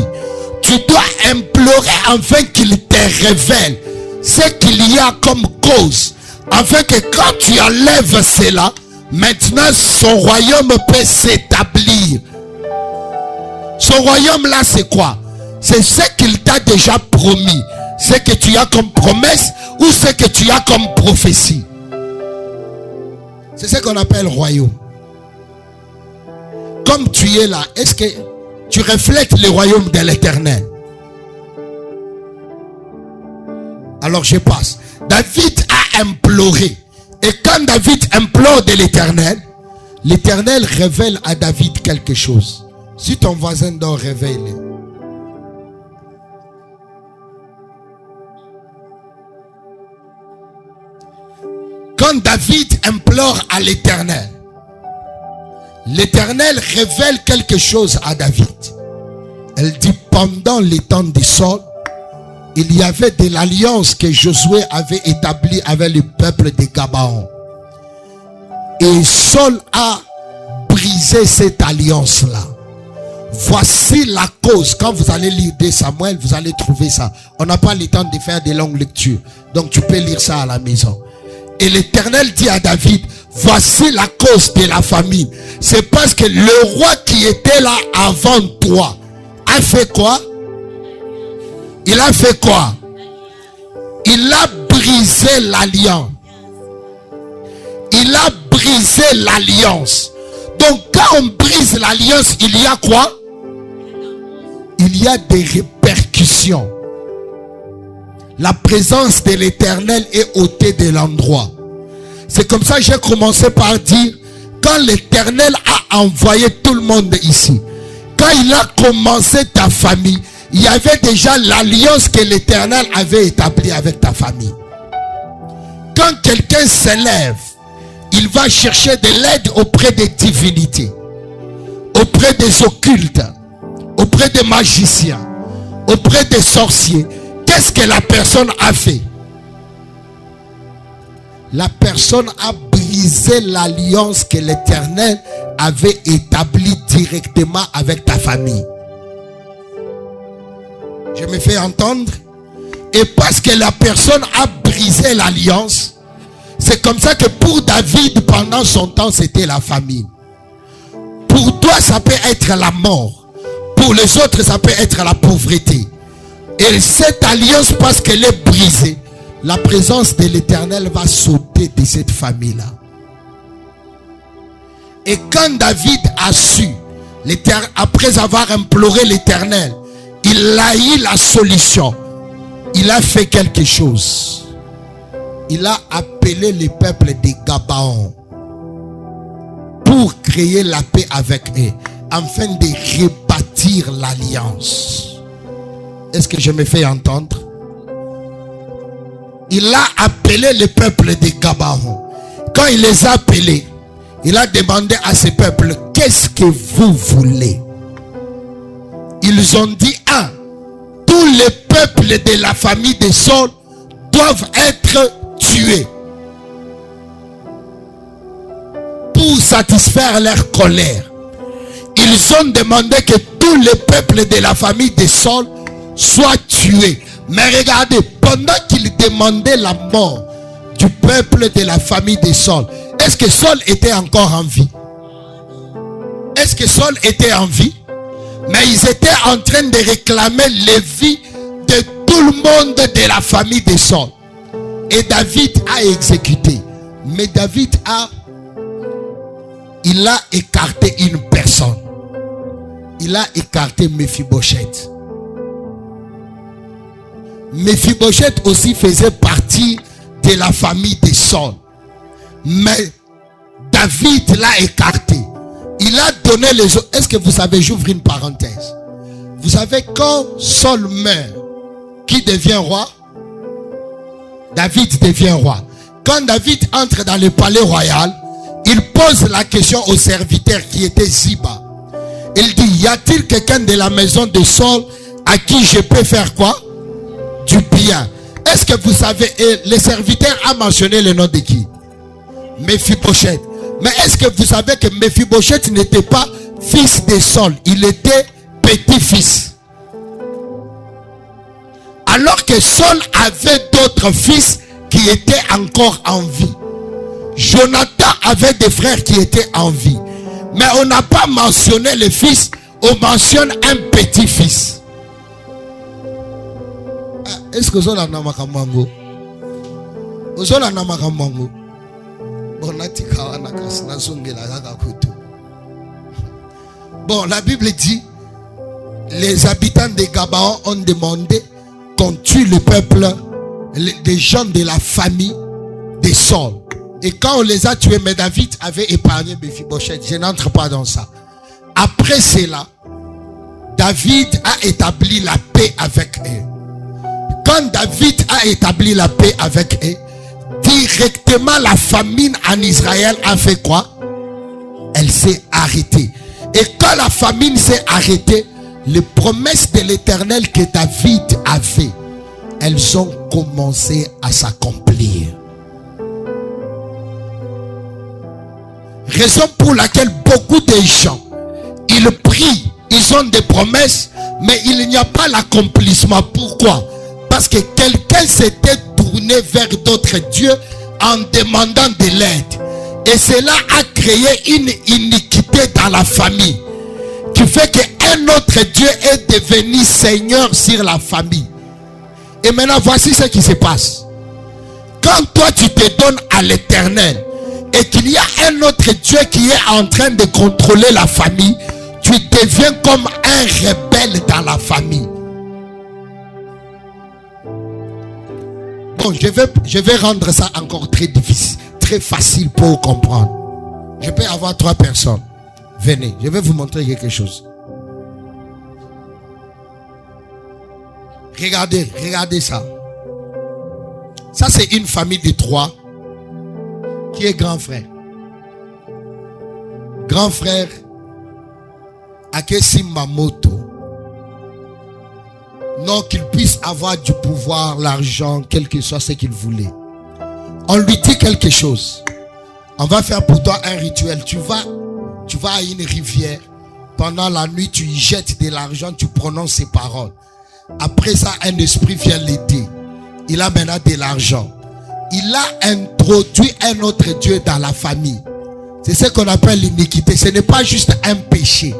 S1: Tu dois implorer afin qu'il te révèle ce qu'il y a comme cause. Afin que quand tu enlèves cela, maintenant son royaume peut s'établir. Son royaume là, c'est quoi? C'est ce qu'il t'a déjà promis. Ce que tu as comme promesse ou ce que tu as comme prophétie. C'est ce qu'on appelle royaume. Comme tu es là, est-ce que tu reflètes le royaume de l'Éternel? Alors je passe. David a imploré. Et quand David implore de l'Éternel, l'Éternel révèle à David quelque chose. Si ton voisin dort, réveille-le. Quand David implore à l'Éternel, l'Éternel révèle quelque chose à David. Elle dit, pendant les temps de Saul, il y avait de l'alliance que Josué avait établie avec le peuple de Gabaon. Et Saul a brisé cette alliance-là. Voici la cause. Quand vous allez lire 2 Samuel, vous allez trouver ça. On n'a pas le temps de faire des longues lectures. Donc tu peux lire ça à la maison. Et l'Éternel dit à David, voici la cause de la famine. C'est parce que le roi qui était là avant toi a fait quoi? Il a fait quoi? Il a brisé l'alliance. Il a brisé l'alliance. Donc quand on brise l'alliance, il y a quoi? Il y a des répercussions. La présence de l'Éternel est ôtée de l'endroit. C'est comme ça que j'ai commencé par dire, quand l'Éternel a envoyé tout le monde ici, quand il a commencé ta famille, il y avait déjà l'alliance que l'Éternel avait établie avec ta famille. Quand quelqu'un s'élève, il va chercher de l'aide auprès des divinités, auprès des occultes, auprès des magiciens, auprès des sorciers. Qu'est-ce que la personne a fait? La personne a brisé l'alliance que l'Éternel avait établie directement avec ta famille. Je me fais entendre? Et parce que la personne a brisé l'alliance, c'est comme ça que pour David, pendant son temps, c'était la famine. Pour toi, ça peut être la mort. Pour les autres, ça peut être la pauvreté. Et cette alliance, parce qu'elle est brisée, la présence de l'Éternel va sauter de cette famille-là. Et quand David a su, après avoir imploré l'Éternel, il a eu la solution. Il a fait quelque chose. Il a appelé le peuple de Gabaon pour créer la paix avec eux, afin de rebâtir l'alliance. Est-ce que je me fais entendre? Il a appelé le peuple de Gabaon. Quand il les a appelés, il a demandé à ce peuple, qu'est-ce que vous voulez? Ils ont dit, tous les peuples de la famille de Saul doivent être tués pour satisfaire leur colère. Ils ont demandé que tous les peuples de la famille de Saul soient tués. Mais regardez, pendant qu'ils demandaient la mort du peuple de la famille de Saul, est-ce que Saul était encore en vie? Est-ce que Saul était en vie? Mais ils étaient en train de réclamer les vies de tout le monde de la famille de Saul. Et David a exécuté. Mais David il a écarté une personne. Il a écarté Mephibosheth. Mephibosheth aussi faisait partie de la famille de Saul. Mais David l'a écarté. Il a donné les autres. Est-ce que vous savez, j'ouvre une parenthèse. Vous savez, quand Saul meurt, qui devient roi? David devient roi. Quand David entre dans le palais royal, il pose la question au serviteur qui était Ziba. Il dit, y a-t-il quelqu'un de la maison de Saul à qui je peux faire quoi? Du bien. Est-ce que vous savez, le serviteur a mentionné le nom de qui? Mephibosheth. Mais est-ce que vous savez que Mephibosheth n'était pas fils de Saul, il était petit-fils. Alors que Saul avait d'autres fils qui étaient encore en vie. Jonathan avait des frères qui étaient en vie. Mais on n'a pas mentionné le fils, on mentionne un petit-fils. Est-ce que Zola n'a pas mango? Zola n'a pas mango. Bon, la Bible dit, les habitants de Gabaon ont demandé qu'on tue le peuple, les gens de la famille de Saul. Et quand on les a tués, mais David avait épargné Mephibosheth. Je n'entre pas dans ça. Après cela, David a établi la paix avec eux. Quand David a établi la paix avec eux, directement la famine en Israël a fait quoi? Elle s'est arrêtée. Et quand la famine s'est arrêtée, les promesses de l'Éternel que David avait, elles ont commencé à s'accomplir. Raison pour laquelle beaucoup de gens, ils prient, ils ont des promesses, mais il n'y a pas l'accomplissement. Pourquoi? Parce que quelqu'un s'était tourné vers d'autres dieux en demandant de l'aide. Et cela a créé une iniquité dans la famille, qui fait qu'un autre Dieu est devenu Seigneur sur la famille. Et maintenant, voici ce qui se passe. Quand toi tu te donnes à l'Éternel, et qu'il y a un autre Dieu qui est en train de contrôler la famille, tu deviens comme un rebelle dans la famille. Bon, je vais rendre ça encore très difficile, très facile pour comprendre. Je peux avoir 3 personnes. Venez, je vais vous montrer quelque chose. Regardez ça. Ça, c'est une famille de 3 qui est grand frère. Grand frère Akesi Mamoto. Non, qu'il puisse avoir du pouvoir, l'argent, quel que soit ce qu'il voulait. On lui dit quelque chose. On va faire pour toi un rituel. Tu vas à une rivière. Pendant la nuit, tu y jettes de l'argent, tu prononces ces paroles. Après ça, un esprit vient l'aider. Il a maintenant de l'argent. Il a introduit un autre Dieu dans la famille. C'est ce qu'on appelle l'iniquité. Ce n'est pas juste un péché.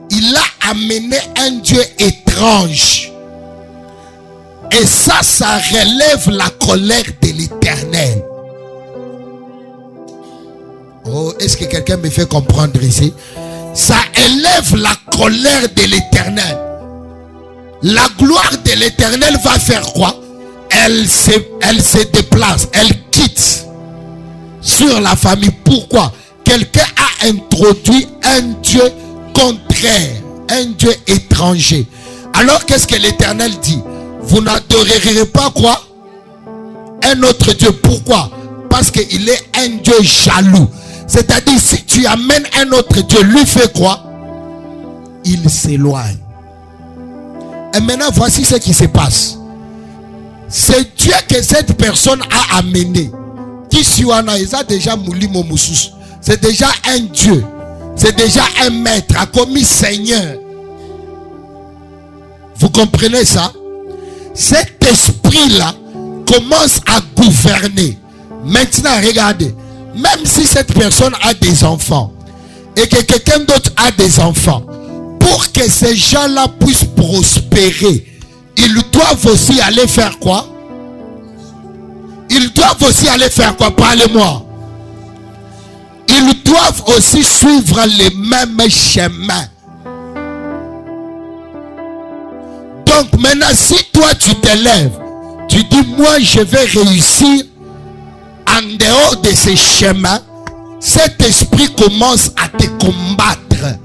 S1: Il a amené un Dieu étrange. Et ça relève la colère de l'Éternel. Oh, est-ce que quelqu'un me fait comprendre ici? Ça élève la colère de l'Éternel. La gloire de l'Éternel va faire quoi? Elle se déplace, elle quitte sur la famille. Pourquoi? Quelqu'un a introduit un Dieu contraire, un Dieu étranger. Alors qu'est-ce que l'Éternel dit? Vous n'adorerez pas quoi? Un autre Dieu. Pourquoi? Parce qu'il est un Dieu jaloux. C'est-à-dire, si tu amènes un autre Dieu, lui fait quoi? Il s'éloigne. Et maintenant, voici ce qui se passe. C'est Dieu que cette personne a amené. C'est déjà un Dieu. C'est déjà un maître, a commis Seigneur. Vous comprenez ça? Cet esprit-là commence à gouverner. Maintenant, regardez. Même si cette personne a des enfants et que quelqu'un d'autre a des enfants, pour que ces gens-là puissent prospérer, ils doivent aussi aller faire quoi? Ils doivent aussi aller faire quoi? Parlez-moi. Ils doivent aussi suivre les mêmes chemins. Donc maintenant, si toi tu t'élèves, tu dis moi je vais réussir en dehors de ces chemins, cet esprit commence à te combattre.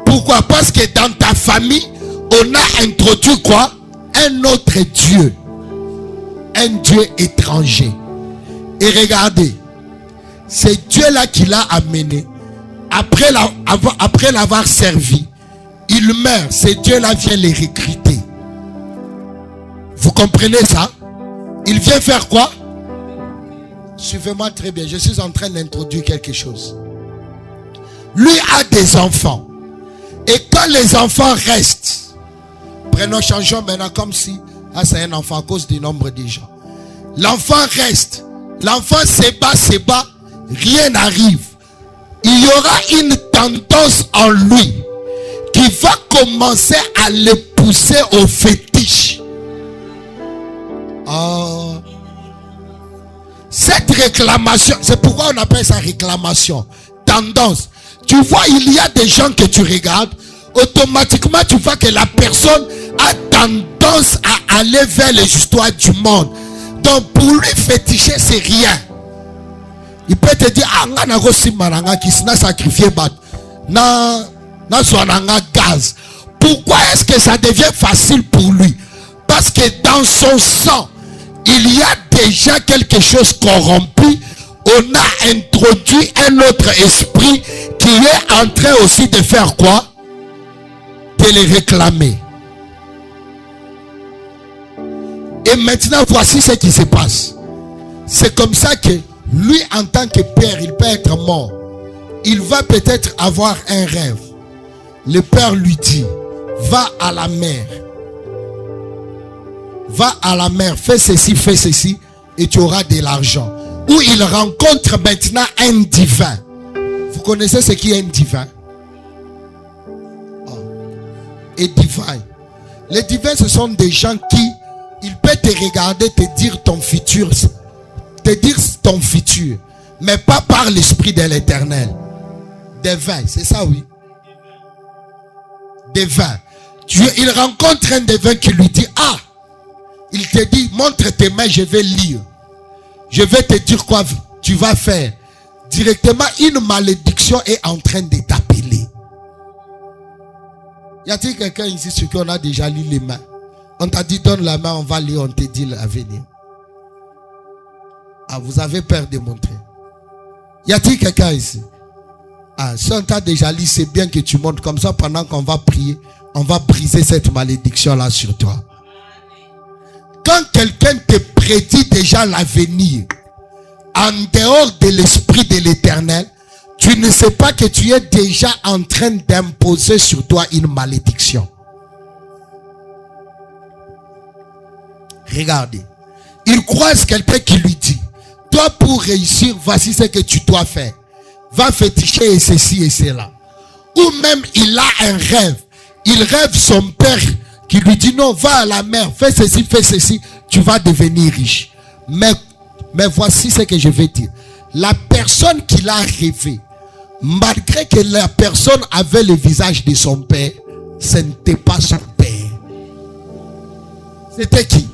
S1: Pourquoi? Parce que dans ta famille, on a introduit quoi? Un autre Dieu. Un Dieu étranger. Et regardez, c'est Dieu là qui l'a amené. Après l'avoir servi, il meurt. C'est Dieu là qui vient les recruter. Vous comprenez ça? Il vient faire quoi? Suivez-moi très bien. Je suis en train d'introduire quelque chose. Lui a des enfants. Et quand les enfants restent, changeons maintenant comme si c'est un enfant à cause du nombre de gens. L'enfant reste. L'enfant se bat, rien n'arrive. Il y aura une tendance en lui qui va commencer à le pousser au fétiche. Cette réclamation, c'est pourquoi on appelle ça réclamation. Tendance. Tu vois, il y a des gens que tu regardes, automatiquement tu vois que la personne a tendance à aller vers les histoires du monde. Donc pour lui féticher, c'est rien. Il peut te dire, qui s'est sacrifié, gaz. Pourquoi est-ce que ça devient facile pour lui? Parce que dans son sang, il y a déjà quelque chose corrompu. On a introduit un autre esprit qui est en train aussi de faire quoi? De les réclamer. Et maintenant, voici ce qui se passe. C'est comme ça que lui, en tant que père, il peut être mort. Il va peut-être avoir un rêve. Le père lui dit, va à la mer. Va à la mer, fais ceci, et tu auras de l'argent. Où il rencontre maintenant un divin. Vous connaissez ce qui est un divin? Et divin. Les divins, ce sont des gens qui, ils peuvent te regarder, te dire ton futur, mais pas par l'esprit de l'Éternel. Divin, c'est ça, oui. Divin. Il rencontre un divin qui lui dit, il te dit, montre tes mains, je vais lire. Je vais te dire quoi tu vas faire. Directement, une malédiction est en train de t'appeler. Y a-t-il quelqu'un ici sur qui on a déjà lu les mains? On t'a dit, donne la main, on va lire, on te dit l'avenir. Vous avez peur de montrer. Y a-t-il quelqu'un ici? Si on t'a déjà lu, c'est bien que tu montres comme ça pendant qu'on va prier. On va briser cette malédiction-là sur toi. Quand quelqu'un te prédit déjà l'avenir, en dehors de l'esprit de l'Éternel, tu ne sais pas que tu es déjà en train d'imposer sur toi une malédiction. Regardez. Il croise quelqu'un qui lui dit, toi pour réussir, voici ce que tu dois faire. Va féticher et ceci et cela. Ou même il a un rêve. Il rêve son père qui lui dit non, va à la mer, fais ceci, tu vas devenir riche. Mais voici ce que je vais dire. La personne qui l'a rêvé, malgré que la personne avait le visage de son père, ce n'était pas son père. C'était qui?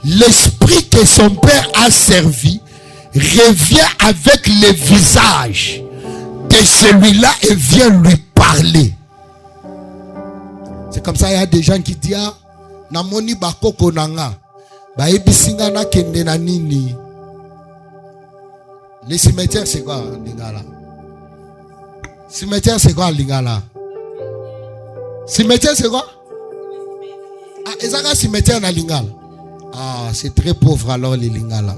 S1: L'esprit que son père a servi revient avec le visage de celui-là et vient lui parler. C'est comme ça, il y a des gens qui disent namoni bakoko nanga ba ebisinga na kende na nini. Les cimetières c'est quoi lingala? Cimetière c'est quoi lingala? Cimetière c'est quoi? Ezaka cimetière na lingala. C'est très pauvre alors les lingala.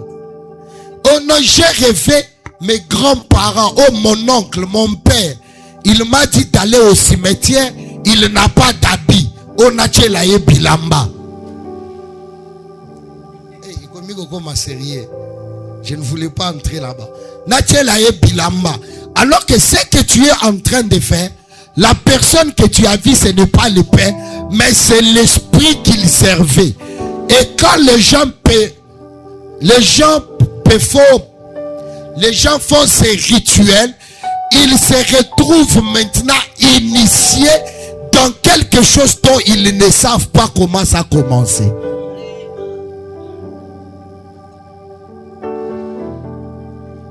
S1: Oh non, j'ai rêvé mes grands-parents, mon oncle, mon père, il m'a dit d'aller au cimetière, il n'a pas d'habit. On a tchelaye bilamba. Je ne voulais pas entrer là-bas. Natchelaye bilamba. Alors que ce que tu es en train de faire, la personne que tu as vue, ce n'est pas le père, mais c'est l'esprit qu'il servait. Et quand les gens font ces rituels, ils se retrouvent maintenant initiés dans quelque chose dont ils ne savent pas comment ça a commencé.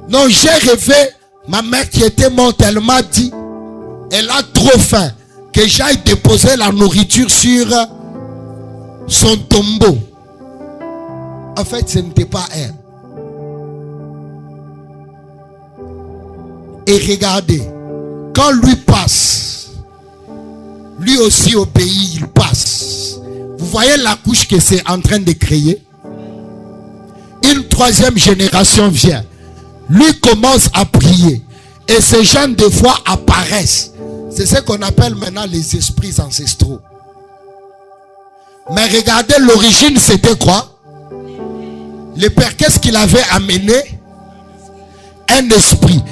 S1: Non, j'ai rêvé, ma mère qui était morte, elle m'a dit, elle a trop faim, que j'aille déposer la nourriture sur son tombeau. En fait, ce n'était pas elle. Et regardez, quand lui passe, lui aussi au pays, il passe. Vous voyez la couche que c'est en train de créer? Une troisième génération vient. Lui commence à prier. Et ces gens, des fois, apparaissent. C'est ce qu'on appelle maintenant les esprits ancestraux. Mais regardez, l'origine, c'était quoi? Le père, qu'est-ce qu'il avait amené? Un esprit.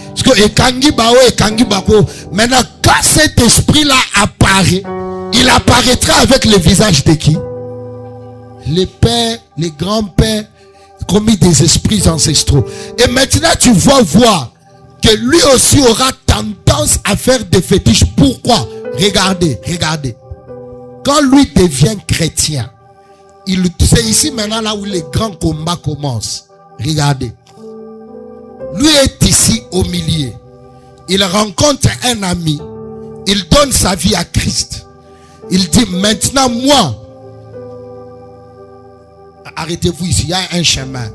S1: Maintenant, quand cet esprit-là apparaît, il apparaîtra avec le visage de qui? Les pères, les grands-pères, commis des esprits ancestraux. Et maintenant, tu vas voir que lui aussi aura tendance à faire des fétiches. Pourquoi? Regardez. Quand lui devient chrétien, c'est ici maintenant là où les grands combats commencent. Regardez. Lui est ici au milieu. Il rencontre un ami. Il donne sa vie à Christ. Il dit, maintenant moi, arrêtez-vous ici, il y a un chemin.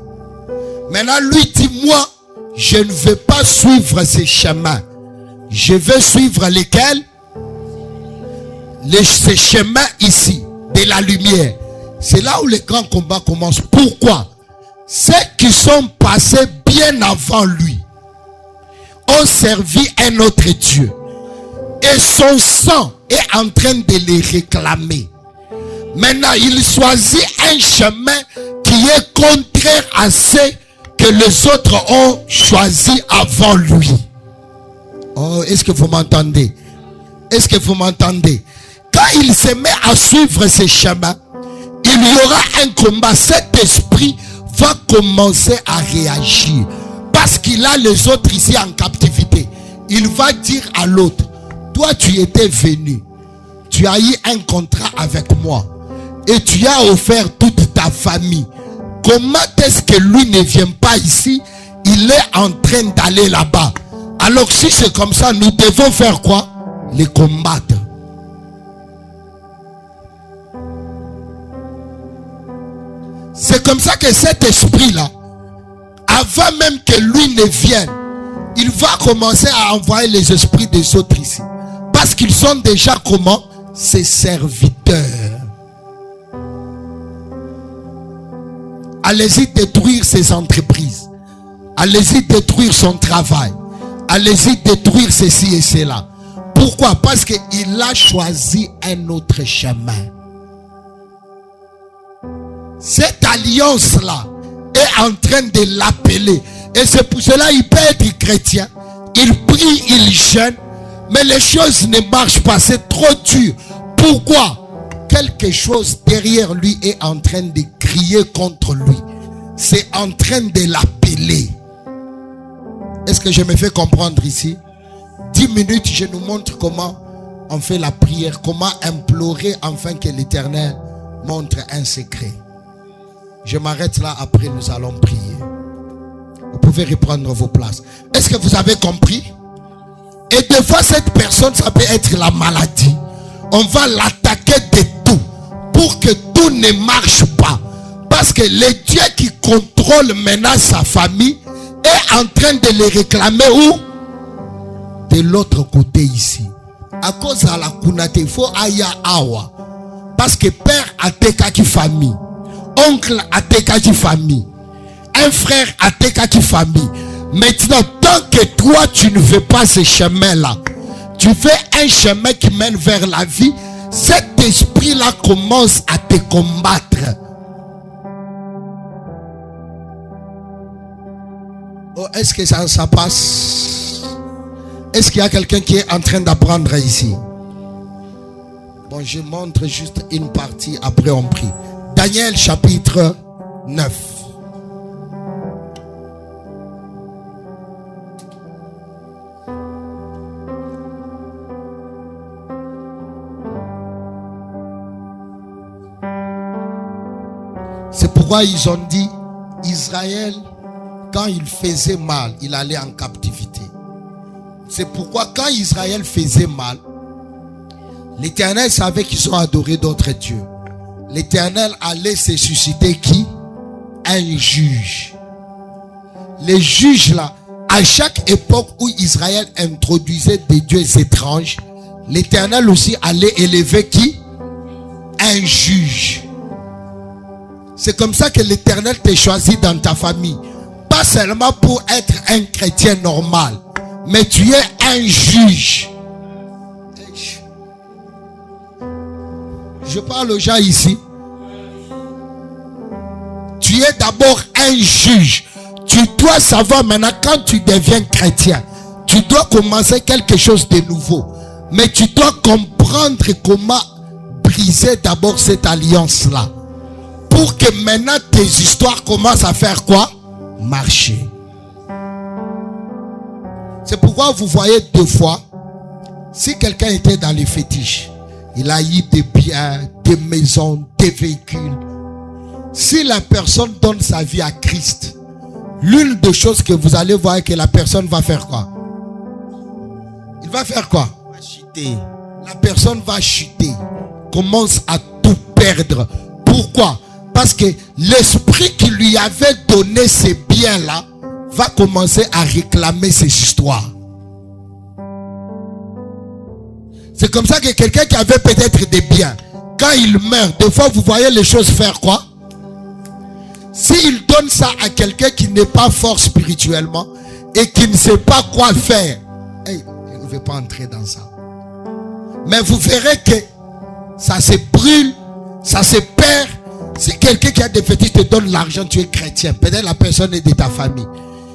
S1: Maintenant lui dit, moi, je ne vais pas suivre ces chemins. Je vais suivre lesquels? Ces chemins ici, de la lumière. C'est là où les grands combats commencent. Pourquoi? Ceux qui sont passés bien avant lui ont servi un autre Dieu. Et son sang est en train de les réclamer. Maintenant, il choisit un chemin qui est contraire à ce que les autres ont choisi avant lui. Oh, est-ce que vous m'entendez? Est-ce que vous m'entendez? Quand il se met à suivre ces chemins, il y aura un combat. Cet esprit va commencer à réagir. Parce qu'il a les autres ici en captivité. Il va dire à l'autre, toi tu étais venu. Tu as eu un contrat avec moi. Et tu as offert toute ta famille. Comment est-ce que lui ne vient pas ici? Il est en train d'aller là-bas. Alors si c'est comme ça, nous devons faire quoi? Les combattre. C'est comme ça que cet esprit-là, avant même que lui ne vienne, il va commencer à envoyer les esprits des autres ici. Parce qu'ils sont déjà comment? Ses serviteurs. Allez-y détruire ses entreprises. Allez-y détruire son travail. Allez-y détruire ceci et cela. Pourquoi? Parce qu'il a choisi un autre chemin. Cette alliance-là est en train de l'appeler. Et c'est pour cela qu'il peut être chrétien. Il prie, il jeûne. Mais les choses ne marchent pas. C'est trop dur. Pourquoi? Quelque chose derrière lui est en train de crier contre lui. C'est en train de l'appeler. Est-ce que je me fais comprendre ici? 10 minutes, je nous montre comment on fait la prière. Comment implorer afin que l'Éternel montre un secret. Je m'arrête là, après nous allons prier. Vous pouvez reprendre vos places. Est-ce que vous avez compris? Et des fois, cette personne, ça peut être la maladie. On va l'attaquer de tout pour que tout ne marche pas. Parce que le Dieu qui contrôle maintenant sa famille est en train de les réclamer où? De l'autre côté ici. À cause de la kunate, il faut aya awa. Parce que père a tekaki famille. Oncle a tekaki famille. Un frère a tekaki famille. Maintenant, tant que toi tu ne veux pas ce chemin-là, tu fais un chemin qui mène vers la vie, cet esprit-là commence à te combattre. Oh, est-ce que ça passe? Est-ce qu'il y a quelqu'un qui est en train d'apprendre ici? Bon, je montre juste une partie, après on prie. Daniel chapitre 9. C'est pourquoi ils ont dit, Israël, quand il faisait mal, il allait en captivité. C'est pourquoi quand Israël faisait mal, l'Éternel savait qu'ils ont adoré d'autres dieux. L'Éternel allait se susciter qui? Un juge. Les juges là à chaque époque où Israël introduisait des dieux étranges, l'Éternel aussi allait élever qui? Un juge. C'est comme ça que l'Éternel t'a choisi dans ta famille. Pas seulement pour être un chrétien normal, mais tu es un juge. Je parle aux gens ici. Tu es d'abord un juge. Tu dois savoir maintenant, quand tu deviens chrétien, tu dois commencer quelque chose de nouveau. Mais tu dois comprendre comment briser d'abord cette alliance-là. Pour que maintenant tes histoires commencent à faire quoi? Marcher. C'est pourquoi vous voyez deux fois, si quelqu'un était dans les fétiches, il a eu des biens, des maisons, des véhicules. Si la personne donne sa vie à Christ, l'une des choses que vous allez voir que la personne va faire quoi? Il va faire quoi?
S2: Va chuter.
S1: La personne va chuter, commence à tout perdre. Pourquoi? Parce que l'esprit qui lui avait donné ces biens-là va commencer à réclamer ses histoires. C'est comme ça que quelqu'un qui avait peut-être des biens, quand il meurt, des fois vous voyez les choses faire quoi? S'il donne ça à quelqu'un qui n'est pas fort spirituellement et qui ne sait pas quoi faire, hey, je ne vais pas entrer dans ça. Mais vous verrez que ça se brûle, ça se perd. Si quelqu'un qui a des fétiches te donne l'argent, tu es chrétien, peut-être la personne est de ta famille.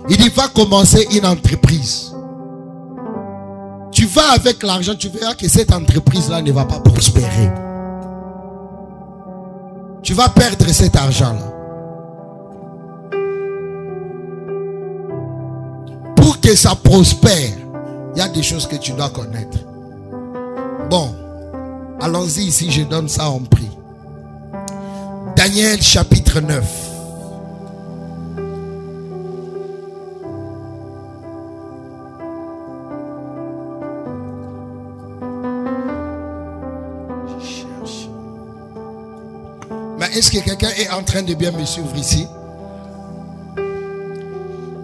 S1: Il dit va commencer une entreprise. Tu vas avec l'argent, tu verras que cette entreprise-là ne va pas prospérer. Tu vas perdre cet argent-là. Pour que ça prospère, il y a des choses que tu dois connaître. Bon, allons-y ici, je donne ça en prix. Daniel chapitre 9. Mais est-ce que quelqu'un est en train de bien me suivre ici?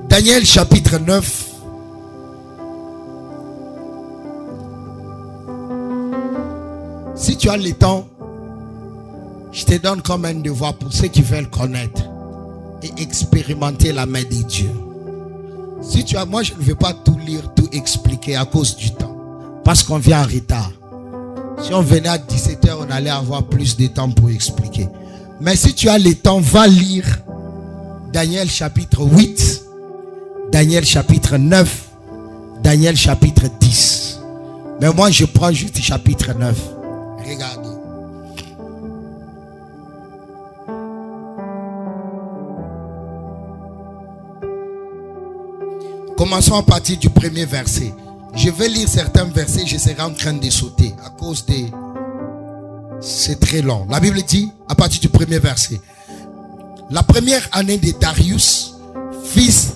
S1: Daniel chapitre 9. Si tu as le temps, je te donne comme un devoir pour ceux qui veulent connaître et expérimenter la main de Dieu. Si tu as, moi je ne vais pas tout lire, tout expliquer à cause du temps. Parce qu'on vient en retard. Si on venait à 17h, on allait avoir plus de temps pour expliquer. Mais si tu as le temps, va lire Daniel chapitre 8, Daniel chapitre 9, Daniel chapitre 10. Mais moi je prends juste chapitre 9. Regardez. Commençons à partir du premier verset. Je vais lire certains versets, je serai en train de sauter à cause de... C'est très long. La Bible dit, à partir du premier verset, la première année de Darius, fils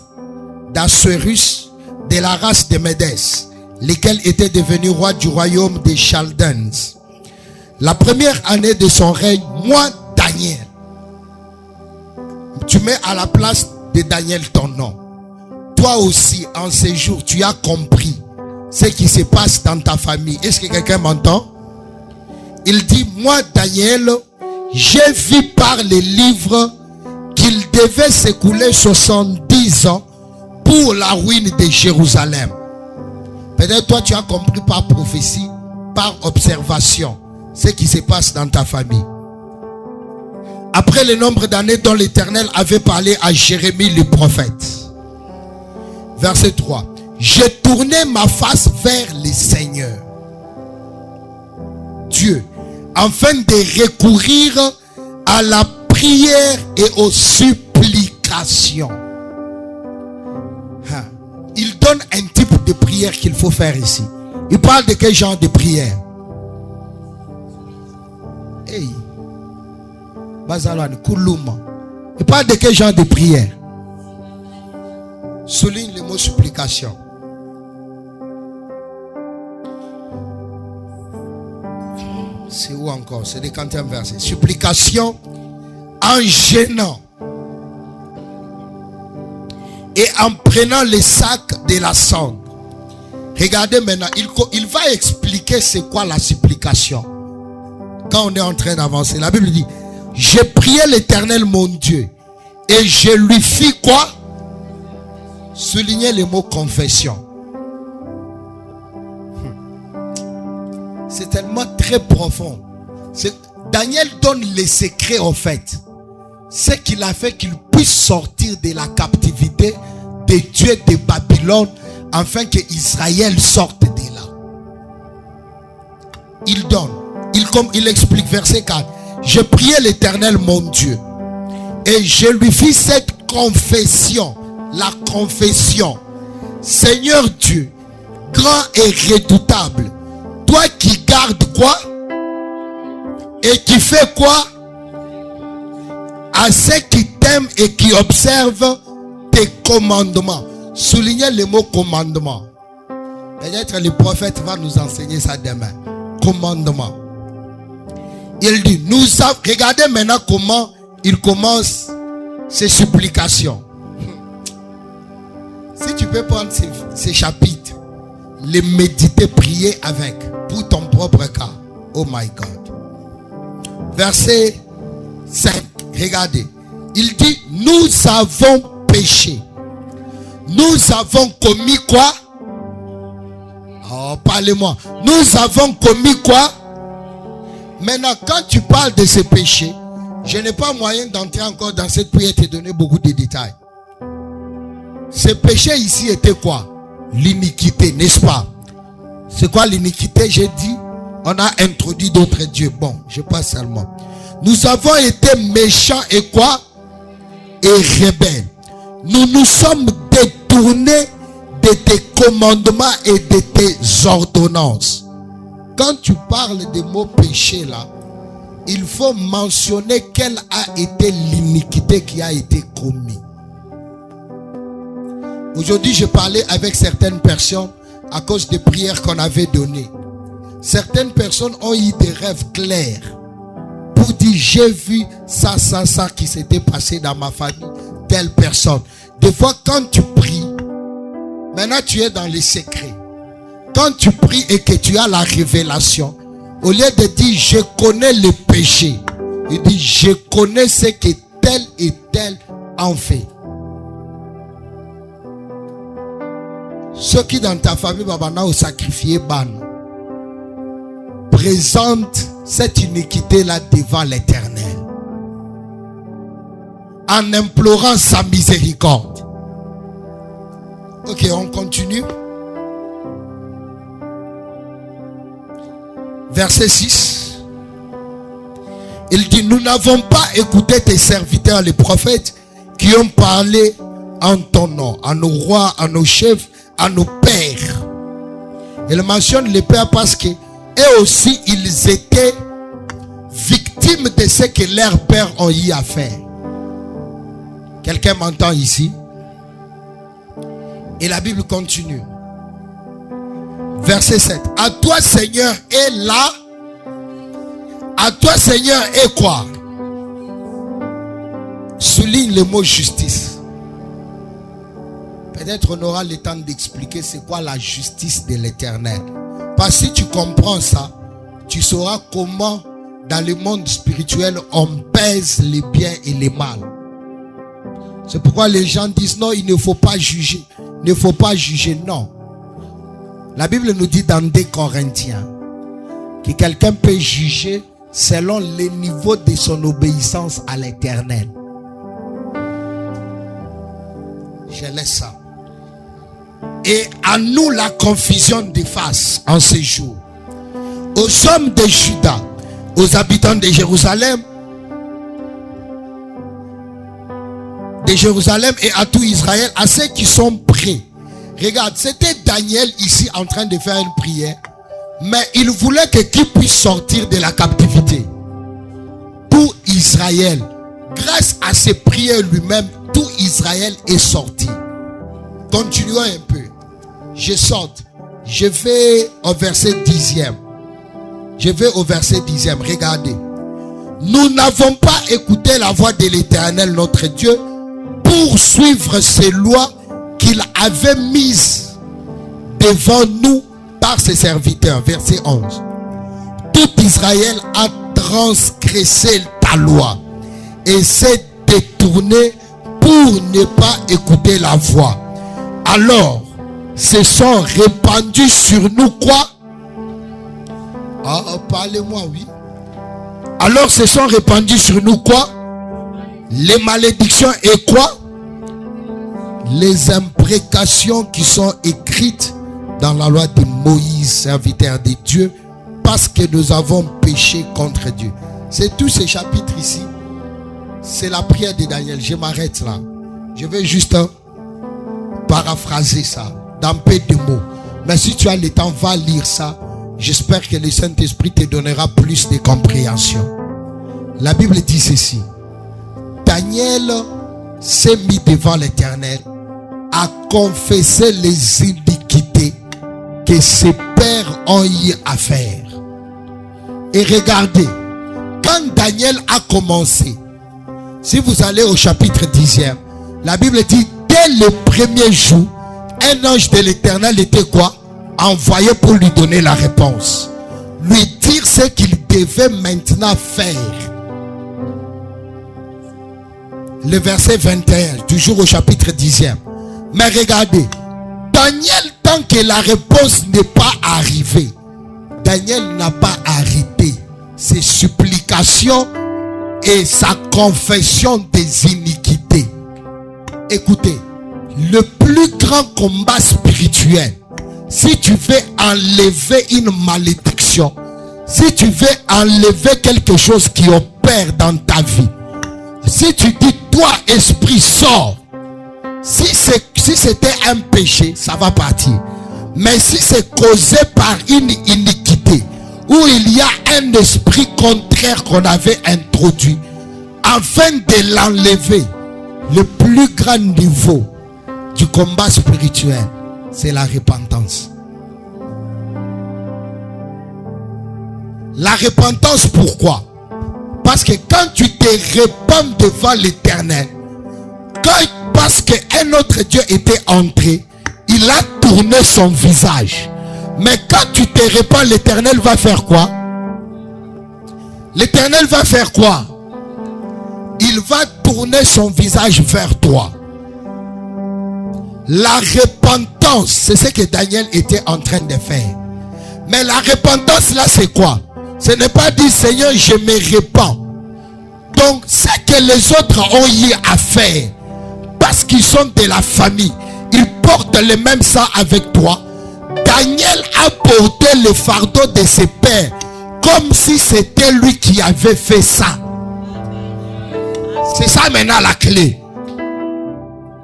S1: d'Assuérus, de la race de Médès, lequel était devenu roi du royaume des Chaldéens. La première année de son règne, moi, Daniel, tu mets à la place de Daniel ton nom. Toi aussi, en ces jours, tu as compris ce qui se passe dans ta famille. Est-ce que quelqu'un m'entend? Il dit, moi, Daniel, j'ai vu par les livres qu'il devait s'écouler 70 ans pour la ruine de Jérusalem. Peut-être toi, tu as compris par prophétie, par observation, ce qui se passe dans ta famille. Après le nombre d'années dont l'Éternel avait parlé à Jérémie le prophète. Verset 3. J'ai tourné ma face vers le Seigneur, Dieu, afin de recourir à la prière et aux supplications. Il donne un type de prière qu'il faut faire ici. Il parle de quel genre de prière? Hey. Il parle de quel genre de prière? Souligne le mot supplication. C'est où encore? C'est le 40e verset. Supplication en gênant et en prenant les sacs de la cendre. Regardez maintenant, il va expliquer c'est quoi la supplication. Quand on est en train d'avancer, la Bible dit, j'ai prié l'Éternel mon Dieu et je lui fis quoi? Soulignez le mot confession. C'est tellement très profond. Daniel donne les secrets en fait. Ce qu'il a fait qu'il puisse sortir de la captivité des dieux de Babylone afin que Israël sorte de là. Il donne. Il explique verset 4. Je priais l'Éternel mon Dieu et je lui fis cette confession. La confession. Seigneur Dieu, grand et redoutable, toi qui gardes quoi? Et qui fait quoi? À ceux qui t'aiment et qui observent tes commandements. Soulignez le mot commandement. Peut-être le prophète va nous enseigner ça demain. Commandement. Il dit, regardez maintenant comment il commence ses supplications. Si tu peux prendre ces chapitres, les méditer, prier avec, pour ton propre cas. Oh my God. Verset 5. Regardez. Il dit, nous avons péché. Nous avons commis quoi? Oh, parlez-moi. Nous avons commis quoi? Maintenant, quand tu parles de ces péchés, je n'ai pas moyen d'entrer encore dans cette prière et te donner beaucoup de détails. Ces péchés ici étaient quoi? L'iniquité, n'est-ce pas? C'est quoi l'iniquité? J'ai dit, on a introduit d'autres dieux. Bon, je passe seulement. Nous avons été méchants et quoi? Et rebelles. Nous nous sommes détournés de tes commandements et de tes ordonnances. Quand tu parles des mots péché là, il faut mentionner quelle a été l'iniquité qui a été commise. Aujourd'hui, je parlais avec certaines personnes à cause des prières qu'on avait données. Certaines personnes ont eu des rêves clairs pour dire j'ai vu ça qui s'était passé dans ma famille, telle personne. Des fois, quand tu pries, maintenant tu es dans les secrets. Quand tu pries et que tu as la révélation, au lieu de dire je connais les péchés, il dit je connais ce que tel et tel en fait. Ceux qui dans ta famille ont sacrifié ban, présente cette iniquité là devant l'Éternel en implorant sa miséricorde. Ok, on continue. Verset 6. Il dit, nous n'avons pas écouté tes serviteurs les prophètes qui ont parlé en ton nom, à nos rois, à nos chefs, à nos pères. Il mentionne les pères parce que eux aussi ils étaient victimes de ce que leurs pères ont eu à faire. Quelqu'un m'entend ici? Et la Bible continue. Verset 7. À toi Seigneur est là. À toi Seigneur est quoi? Souligne le mot justice. Peut-être on aura le temps d'expliquer c'est quoi la justice de l'Éternel. Parce que si tu comprends ça, tu sauras comment dans le monde spirituel on pèse les biens et les mal. C'est pourquoi les gens disent non, il ne faut pas juger. Il ne faut pas juger, non. La Bible nous dit dans 2 Corinthiens que quelqu'un peut juger selon le niveau de son obéissance à l'Éternel. Je laisse ça. Et à nous la confusion des faces en ces jours. Aux hommes de Juda, aux habitants de Jérusalem et à tout Israël, à ceux qui sont prêts. Regarde, c'était Daniel ici en train de faire une prière, mais il voulait que qui puisse sortir de la captivité. Tout Israël, grâce à ses prières lui-même, tout Israël est sorti. Continuons un peu. Je saute. Je vais au verset 10e. Regardez. Nous n'avons pas écouté la voix de l'Éternel notre Dieu pour suivre ses lois qu'il avait mise devant nous par ses serviteurs. Verset 11. Tout Israël a transgressé ta loi et s'est détourné pour ne pas écouter la voix. Alors, se sont répandus sur nous quoi? Parlez-moi, oui. Alors se sont répandus sur nous quoi? Les malédictions et quoi? Les imprécations qui sont écrites dans la loi de Moïse, serviteur de Dieu, parce que nous avons péché contre Dieu. C'est tous ces chapitres ici. C'est la prière de Daniel. Je m'arrête là. Je vais juste paraphraser ça dans peu de mots. Mais si tu as le temps, va lire ça. J'espère que le Saint-Esprit te donnera plus de compréhension. La Bible dit ceci. Daniel s'est mis devant l'Éternel, a confessé les iniquités que ses pères ont eu à faire. Et regardez, quand Daniel a commencé, si vous allez au chapitre 10e, la Bible dit, dès le premier jour, un ange de l'Éternel était quoi? Envoyé pour lui donner la réponse. Lui dire ce qu'il devait maintenant faire. Le verset 21, toujours au chapitre 10e. Mais regardez, Daniel, tant que la réponse n'est pas arrivée, Daniel n'a pas arrêté ses supplications et sa confession des iniquités. Écoutez, le plus grand combat spirituel, si tu veux enlever une malédiction, si tu veux enlever quelque chose qui opère dans ta vie, si tu dis, toi esprit sors, si c'était un péché, ça va partir. Mais si c'est causé par une iniquité, où il y a un esprit contraire qu'on avait introduit, afin de l'enlever, le plus grand niveau du combat spirituel, c'est la repentance. La repentance, pourquoi? Parce que quand tu te répands devant l'Éternel, parce qu'un autre Dieu était entré, il a tourné son visage. Mais quand tu te répands, l'Éternel va faire quoi? L'Éternel va faire quoi? Il va tourner son visage vers toi. La repentance, c'est ce que Daniel était en train de faire. Mais la repentance là, c'est quoi? Ce n'est pas dire, Seigneur, je me répands. Donc, ce que les autres ont eu à faire, parce qu'ils sont de la famille, ils portent le même sang avec toi. Daniel a porté le fardeau de ses pères, comme si c'était lui qui avait fait ça. C'est ça maintenant la clé.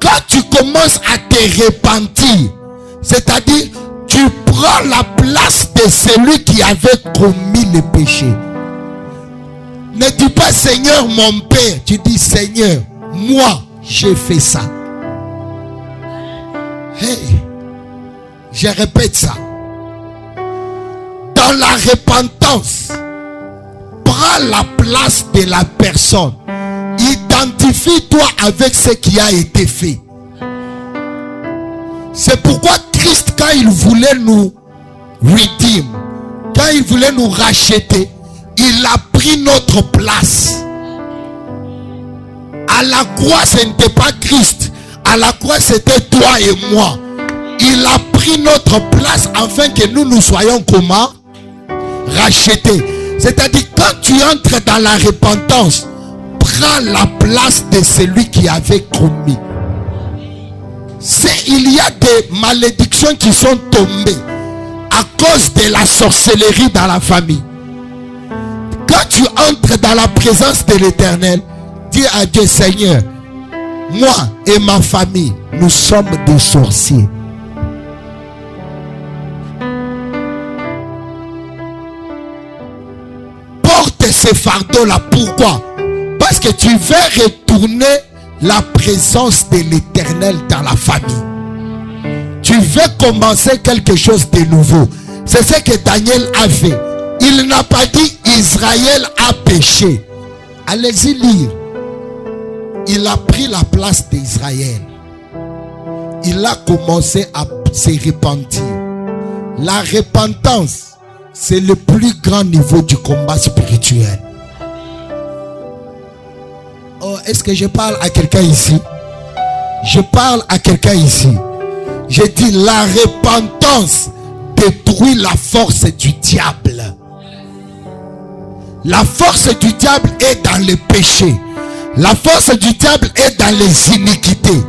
S1: Quand tu commences à te repentir, c'est-à-dire tu prends la place de celui qui avait commis le péché. Ne dis pas Seigneur mon Père, tu dis Seigneur, moi j'ai fait ça. Hey, je répète ça. Dans la repentance, prends la place de la personne. Identifie-toi avec ce qui a été fait. C'est pourquoi Christ, quand il voulait nous redeem, quand il voulait nous racheter, il a pris notre place. À la croix, ce n'était pas Christ. À la croix, c'était toi et moi. Il a pris notre place afin que nous soyons comment? Rachetés. C'est-à-dire, quand tu entres dans la repentance, prends la place de celui qui avait commis. Il y a des malédictions qui sont tombées à cause de la sorcellerie dans la famille. Quand tu entres dans la présence de l'Éternel, dis à Dieu, Seigneur, moi et ma famille, nous sommes des sorciers. Porte ces fardeaux-là. Pourquoi? Parce que tu veux retourner la présence de l'Éternel dans la famille. Tu veux commencer quelque chose de nouveau. C'est ce que Daniel a fait. Il n'a pas dit Israël a péché. Allez-y lire. Il a pris la place d'Israël. il a commencé à se repentir. La repentance, c'est le plus grand niveau du combat spirituel. Oh, est-ce que je parle à quelqu'un ici? Je parle à quelqu'un ici. Je dis, la repentance détruit la force du diable. La force du diable est dans le péché. La force du diable est dans les iniquités.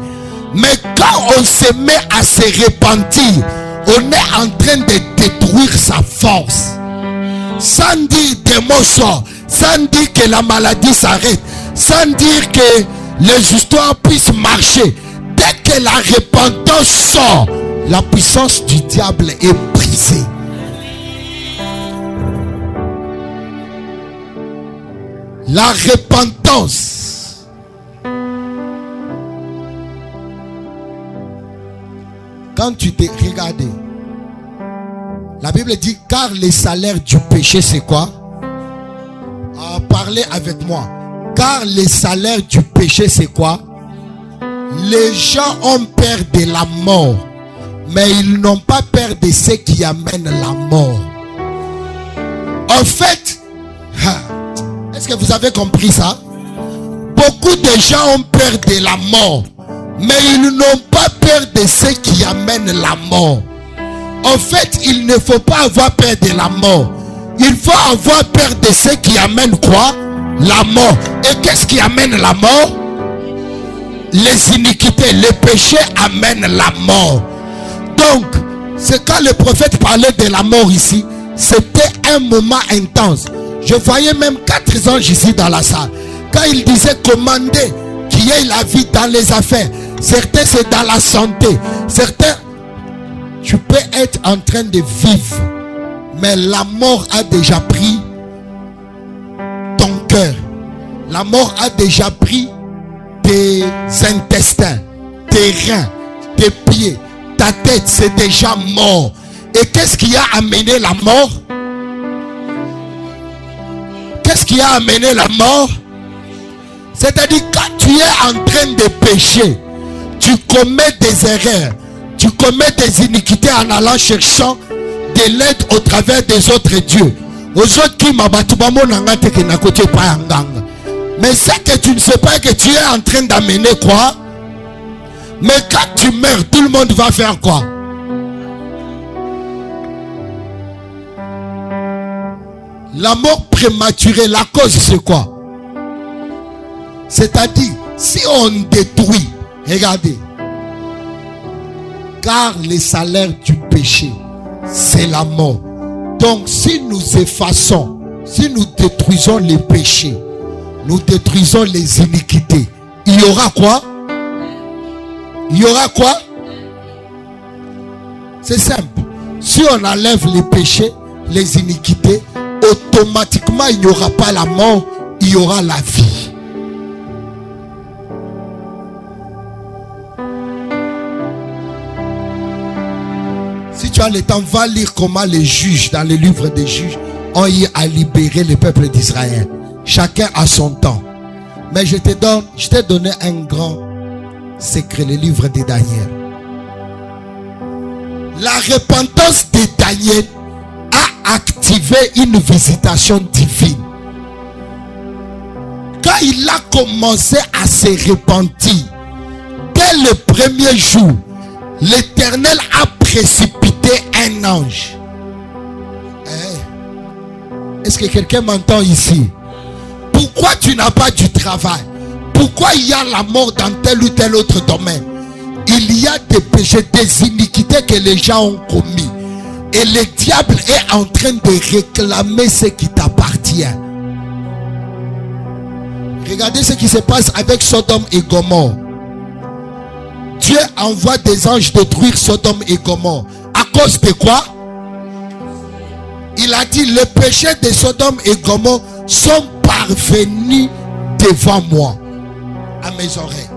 S1: Mais quand on se met à se repentir, on est en train de détruire sa force. Sans dire des mots sorts, sans dire que la maladie s'arrête, sans dire que les histoires puissent marcher. Dès que la repentance sort, la puissance du diable est brisée. La repentance. Quand tu t'es regardé, la Bible dit, car le salaire du péché c'est quoi? Parlez avec moi. Car le salaire du péché c'est quoi? Les gens ont peur de la mort, mais ils n'ont pas peur de ce qui amène la mort. En fait, est-ce que vous avez compris ça? Beaucoup de gens ont peur de la mort, mais ils n'ont pas peur de ce qui amène la mort. En fait, il ne faut pas avoir peur de la mort. Il faut avoir peur de ce qui amène quoi? La mort. Et qu'est-ce qui amène la mort? Les iniquités, les péchés amènent la mort. Donc, c'est quand le prophète parlait de la mort ici, c'était un moment intense. Je voyais même 4 anges ici dans la salle. Quand il disait commander qui est la vie dans les affaires, certains c'est dans la santé, certains tu peux être en train de vivre, mais la mort a déjà pris ton cœur. La mort a déjà pris tes intestins, tes reins, tes pieds, ta tête, c'est déjà mort. Et qu'est-ce qui a amené la mort? Qu'est-ce qui a amené la mort? C'est-à-dire quand tu es en train de pécher, tu commets des erreurs, tu commets des iniquités en allant cherchant de l'aide au travers des autres dieux. Mais c'est que tu ne sais pas que tu es en train d'amener quoi? Mais quand tu meurs, tout le monde va faire quoi? La mort prématurée, la cause c'est quoi? C'est-à-dire, si on détruit, regardez, car le salaire du péché, c'est la mort. Donc, si nous effaçons, si nous détruisons les péchés, nous détruisons les iniquités, il y aura quoi? Il y aura quoi? C'est simple. Si on enlève les péchés, les iniquités, automatiquement il n'y aura pas la mort, il y aura la vie. Si tu as le temps, va lire comment les juges, dans le livre des juges, ont eu à libérer le peuple d'Israël. Chacun a son temps. Mais je t'ai donné un grand secret, le livre de Daniel. La repentance de Daniel a activé une visitation divine. Quand il a commencé à se repentir, dès le premier jour, l'Éternel a précipité un ange. Est-ce que quelqu'un m'entend ici? Pourquoi tu n'as pas du travail? Pourquoi il y a la mort dans tel ou tel autre domaine? Il y a des péchés, des iniquités que les gens ont commis. Et le diable est en train de réclamer ce qui t'appartient. Regardez ce qui se passe avec Sodome et Gomorrhe. Dieu envoie des anges détruire Sodome et Gomorrhe. À cause de quoi? Il a dit, les péchés de Sodome et Gomorrhe sont parvenus devant moi, à mes oreilles.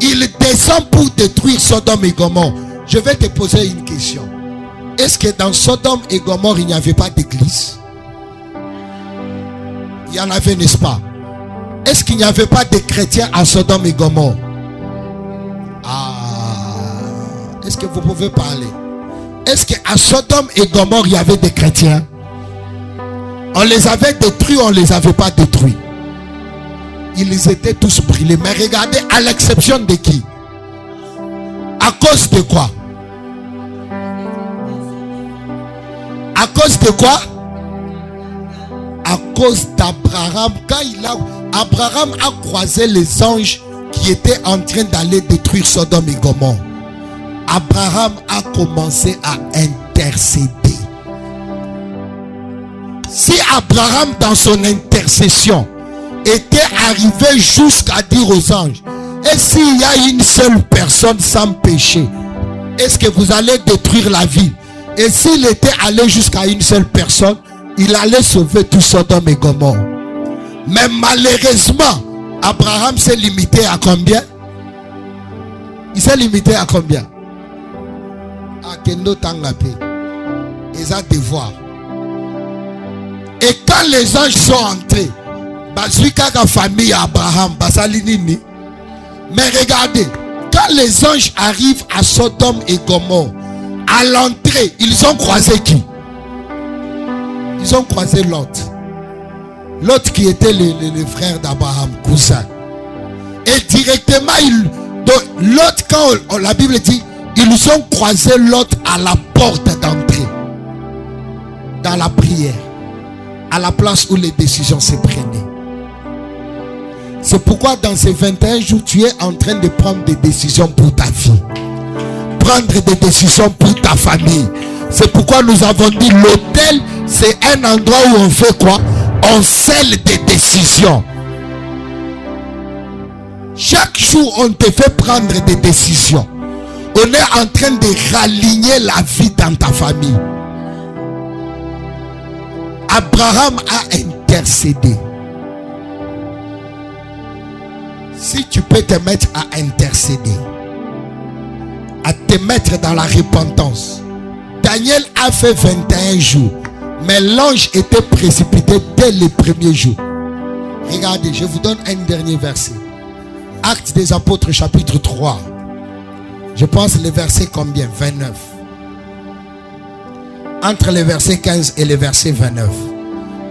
S1: Il descend pour détruire Sodome et Gomorrhe. Je vais te poser une question. Est-ce que dans Sodome et Gomorrhe, il n'y avait pas d'église? Il y en avait, n'est-ce pas? Est-ce qu'il n'y avait pas de chrétiens à Sodome et Gomorrhe? Ah, Est-ce que vous pouvez parler? Est-ce qu'à Sodome et Gomorrhe, il y avait des chrétiens? On les avait détruits ou on ne les avait pas détruits? Ils étaient tous brûlés. Mais regardez, à l'exception de qui? À cause de quoi? À cause de quoi? À cause d'Abraham. Abraham a croisé les anges qui étaient en train d'aller détruire Sodome et Gomorrhe. Abraham a commencé à intercéder. Si Abraham, dans son intercession, était arrivé jusqu'à dire aux anges, et s'il y a une seule personne sans péché, est-ce que vous allez détruire la ville? Et s'il était allé jusqu'à une seule personne, il allait sauver tout Sodome et Gomorrhe. Mais malheureusement, Abraham s'est limité à combien? Il s'est limité à combien? À Kendo Tangapé. Ils ont devoir. Et quand les anges sont entrés, la famille Abraham, mais regardez, quand les anges arrivent à Sodome et Gomorrhe, à l'entrée, ils ont croisé qui? Ils ont croisé Lot. Lot qui était le frère d'Abraham, cousin. Et directement, Lot, quand la Bible dit, ils ont croisé Lot à la porte d'entrée. Dans la prière. À la place où les décisions se prenaient. C'est pourquoi dans ces 21 jours, tu es en train de prendre des décisions pour ta vie. Prendre des décisions pour ta famille. C'est pourquoi nous avons dit l'autel, c'est un endroit où on fait quoi? On scelle des décisions. Chaque jour, on te fait prendre des décisions. On est en train de raligner la vie dans ta famille. Abraham a intercédé. Si tu peux te mettre à intercéder, à te mettre dans la repentance. Daniel a fait 21 jours, mais l'ange était précipité dès les premiers jours. Regardez, je vous donne un dernier verset. Actes des Apôtres chapitre 3. Je pense le verset combien? 29. Entre les versets 15 et les versets 29.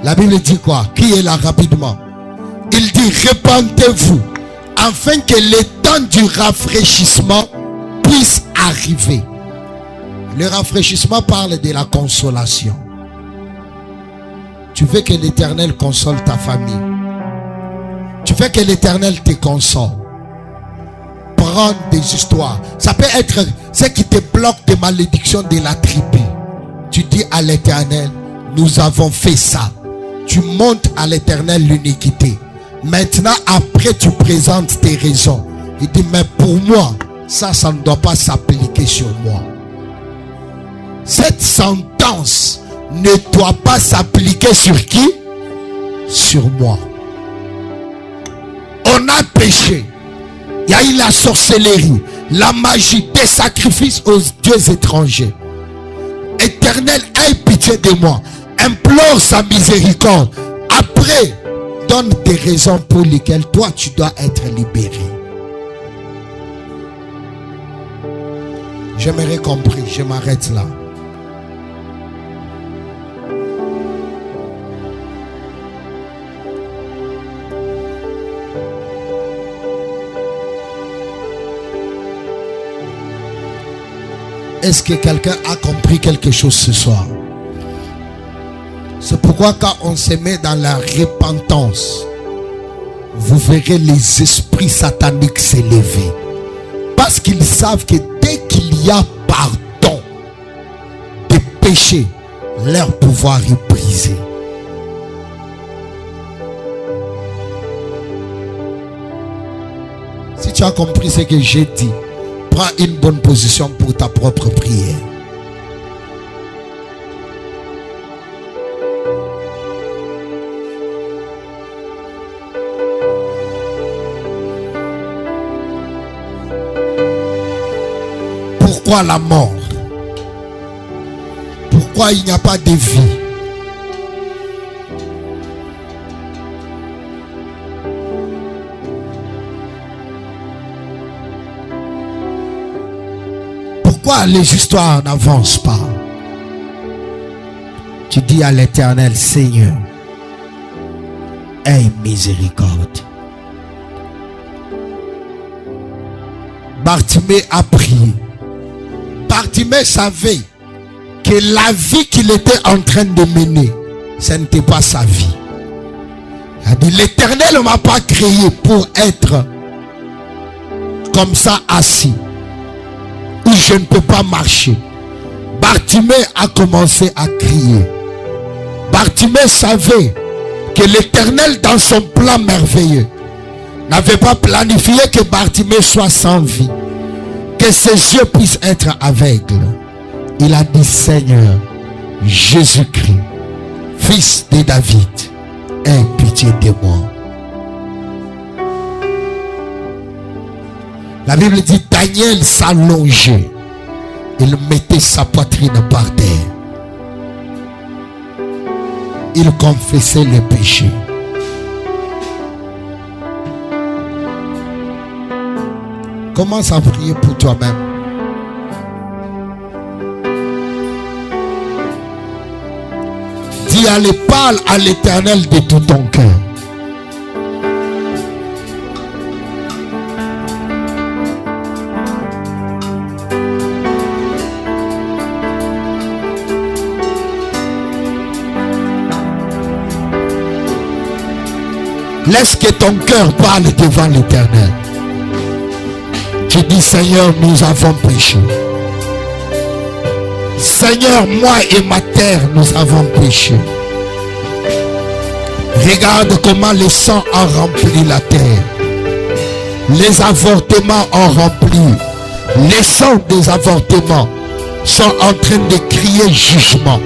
S1: La Bible dit quoi? Qui est là rapidement? Il dit, répentez-vous afin que le temps du rafraîchissement puisse arriver. Le rafraîchissement parle de la consolation. Tu veux que l'Éternel console ta famille. Tu veux que l'Éternel te console. Prends des histoires. Ça peut être ce qui te bloque des malédictions de la tribu. Tu dis à l'Éternel, nous avons fait ça. Tu montes à l'Éternel l'iniquité. Maintenant, après, tu présentes tes raisons. Il dit, mais pour moi, ça ne doit pas s'appliquer sur moi. Cette sentence ne doit pas s'appliquer sur qui? Sur moi. On a péché. Il y a eu la sorcellerie, la magie, des sacrifices aux dieux étrangers. Éternel, aie pitié de moi. Implore sa miséricorde. Après, donne des raisons pour lesquelles toi tu dois être libéré. J'aimerais compris, je m'arrête là. Est-ce que quelqu'un a compris quelque chose ce soir? C'est pourquoi quand on se met dans la repentance, vous verrez les esprits sataniques s'élever. Parce qu'ils savent que dès qu'il y a pardon des péchés, leur pouvoir est brisé. Si tu as compris ce que j'ai dit, prends une bonne position pour ta propre prière. Pourquoi la mort? Pourquoi il n'y a pas de vie? Pourquoi les histoires n'avancent pas? Tu dis à l'Éternel, Seigneur, aie miséricorde. Bartimée a prié. Bartimée savait que la vie qu'il était en train de mener, ce n'était pas sa vie. Il a dit, l'Éternel ne m'a pas créé pour être comme ça assis, où je ne peux pas marcher. Bartimée a commencé à crier. Bartimée savait que l'Éternel, dans son plan merveilleux, n'avait pas planifié que Bartimée soit sans vie, que ses yeux puissent être aveugles. Il a dit, Seigneur, Jésus-Christ, fils de David, aie pitié de moi. La Bible dit, Daniel s'allongeait. Il mettait sa poitrine par terre. Il confessait les péchés. Commence à prier pour toi-même. Dis, allez, parle à l'Éternel de tout ton cœur. Laisse que ton cœur parle devant l'Éternel. Tu dis, Seigneur, nous avons péché. Seigneur, moi et ma terre, nous avons péché. Regarde comment le sang a rempli la terre. Les avortements ont rempli. Les sangs des avortements sont en train de crier jugement.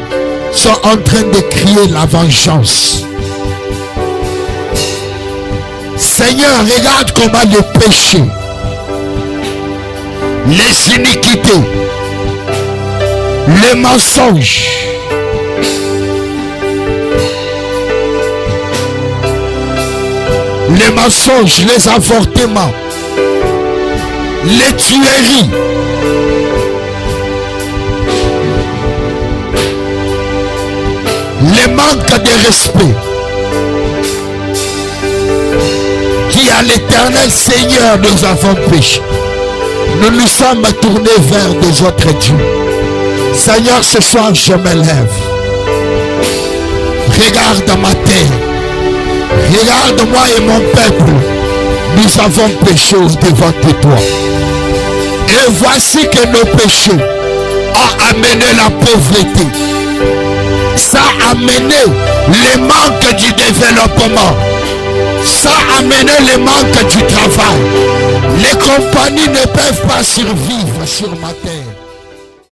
S1: Sont en train de crier la vengeance. Seigneur, regarde comment le péché, les iniquités, les mensonges, les avortements, les tueries, les manques de respect. Dis à l'Éternel, Seigneur, nous avons péché. Nous nous sommes tournés vers des autres dieux. Seigneur, ce soir, je me lève. Regarde ma terre. Regarde moi et mon peuple. Nous avons péché au-devant de toi. Et voici que nos péchés ont amené la pauvreté. Ça a amené les manques du développement. Ça a amené les manques du travail. Les compagnies ne peuvent pas survivre sur ma terre.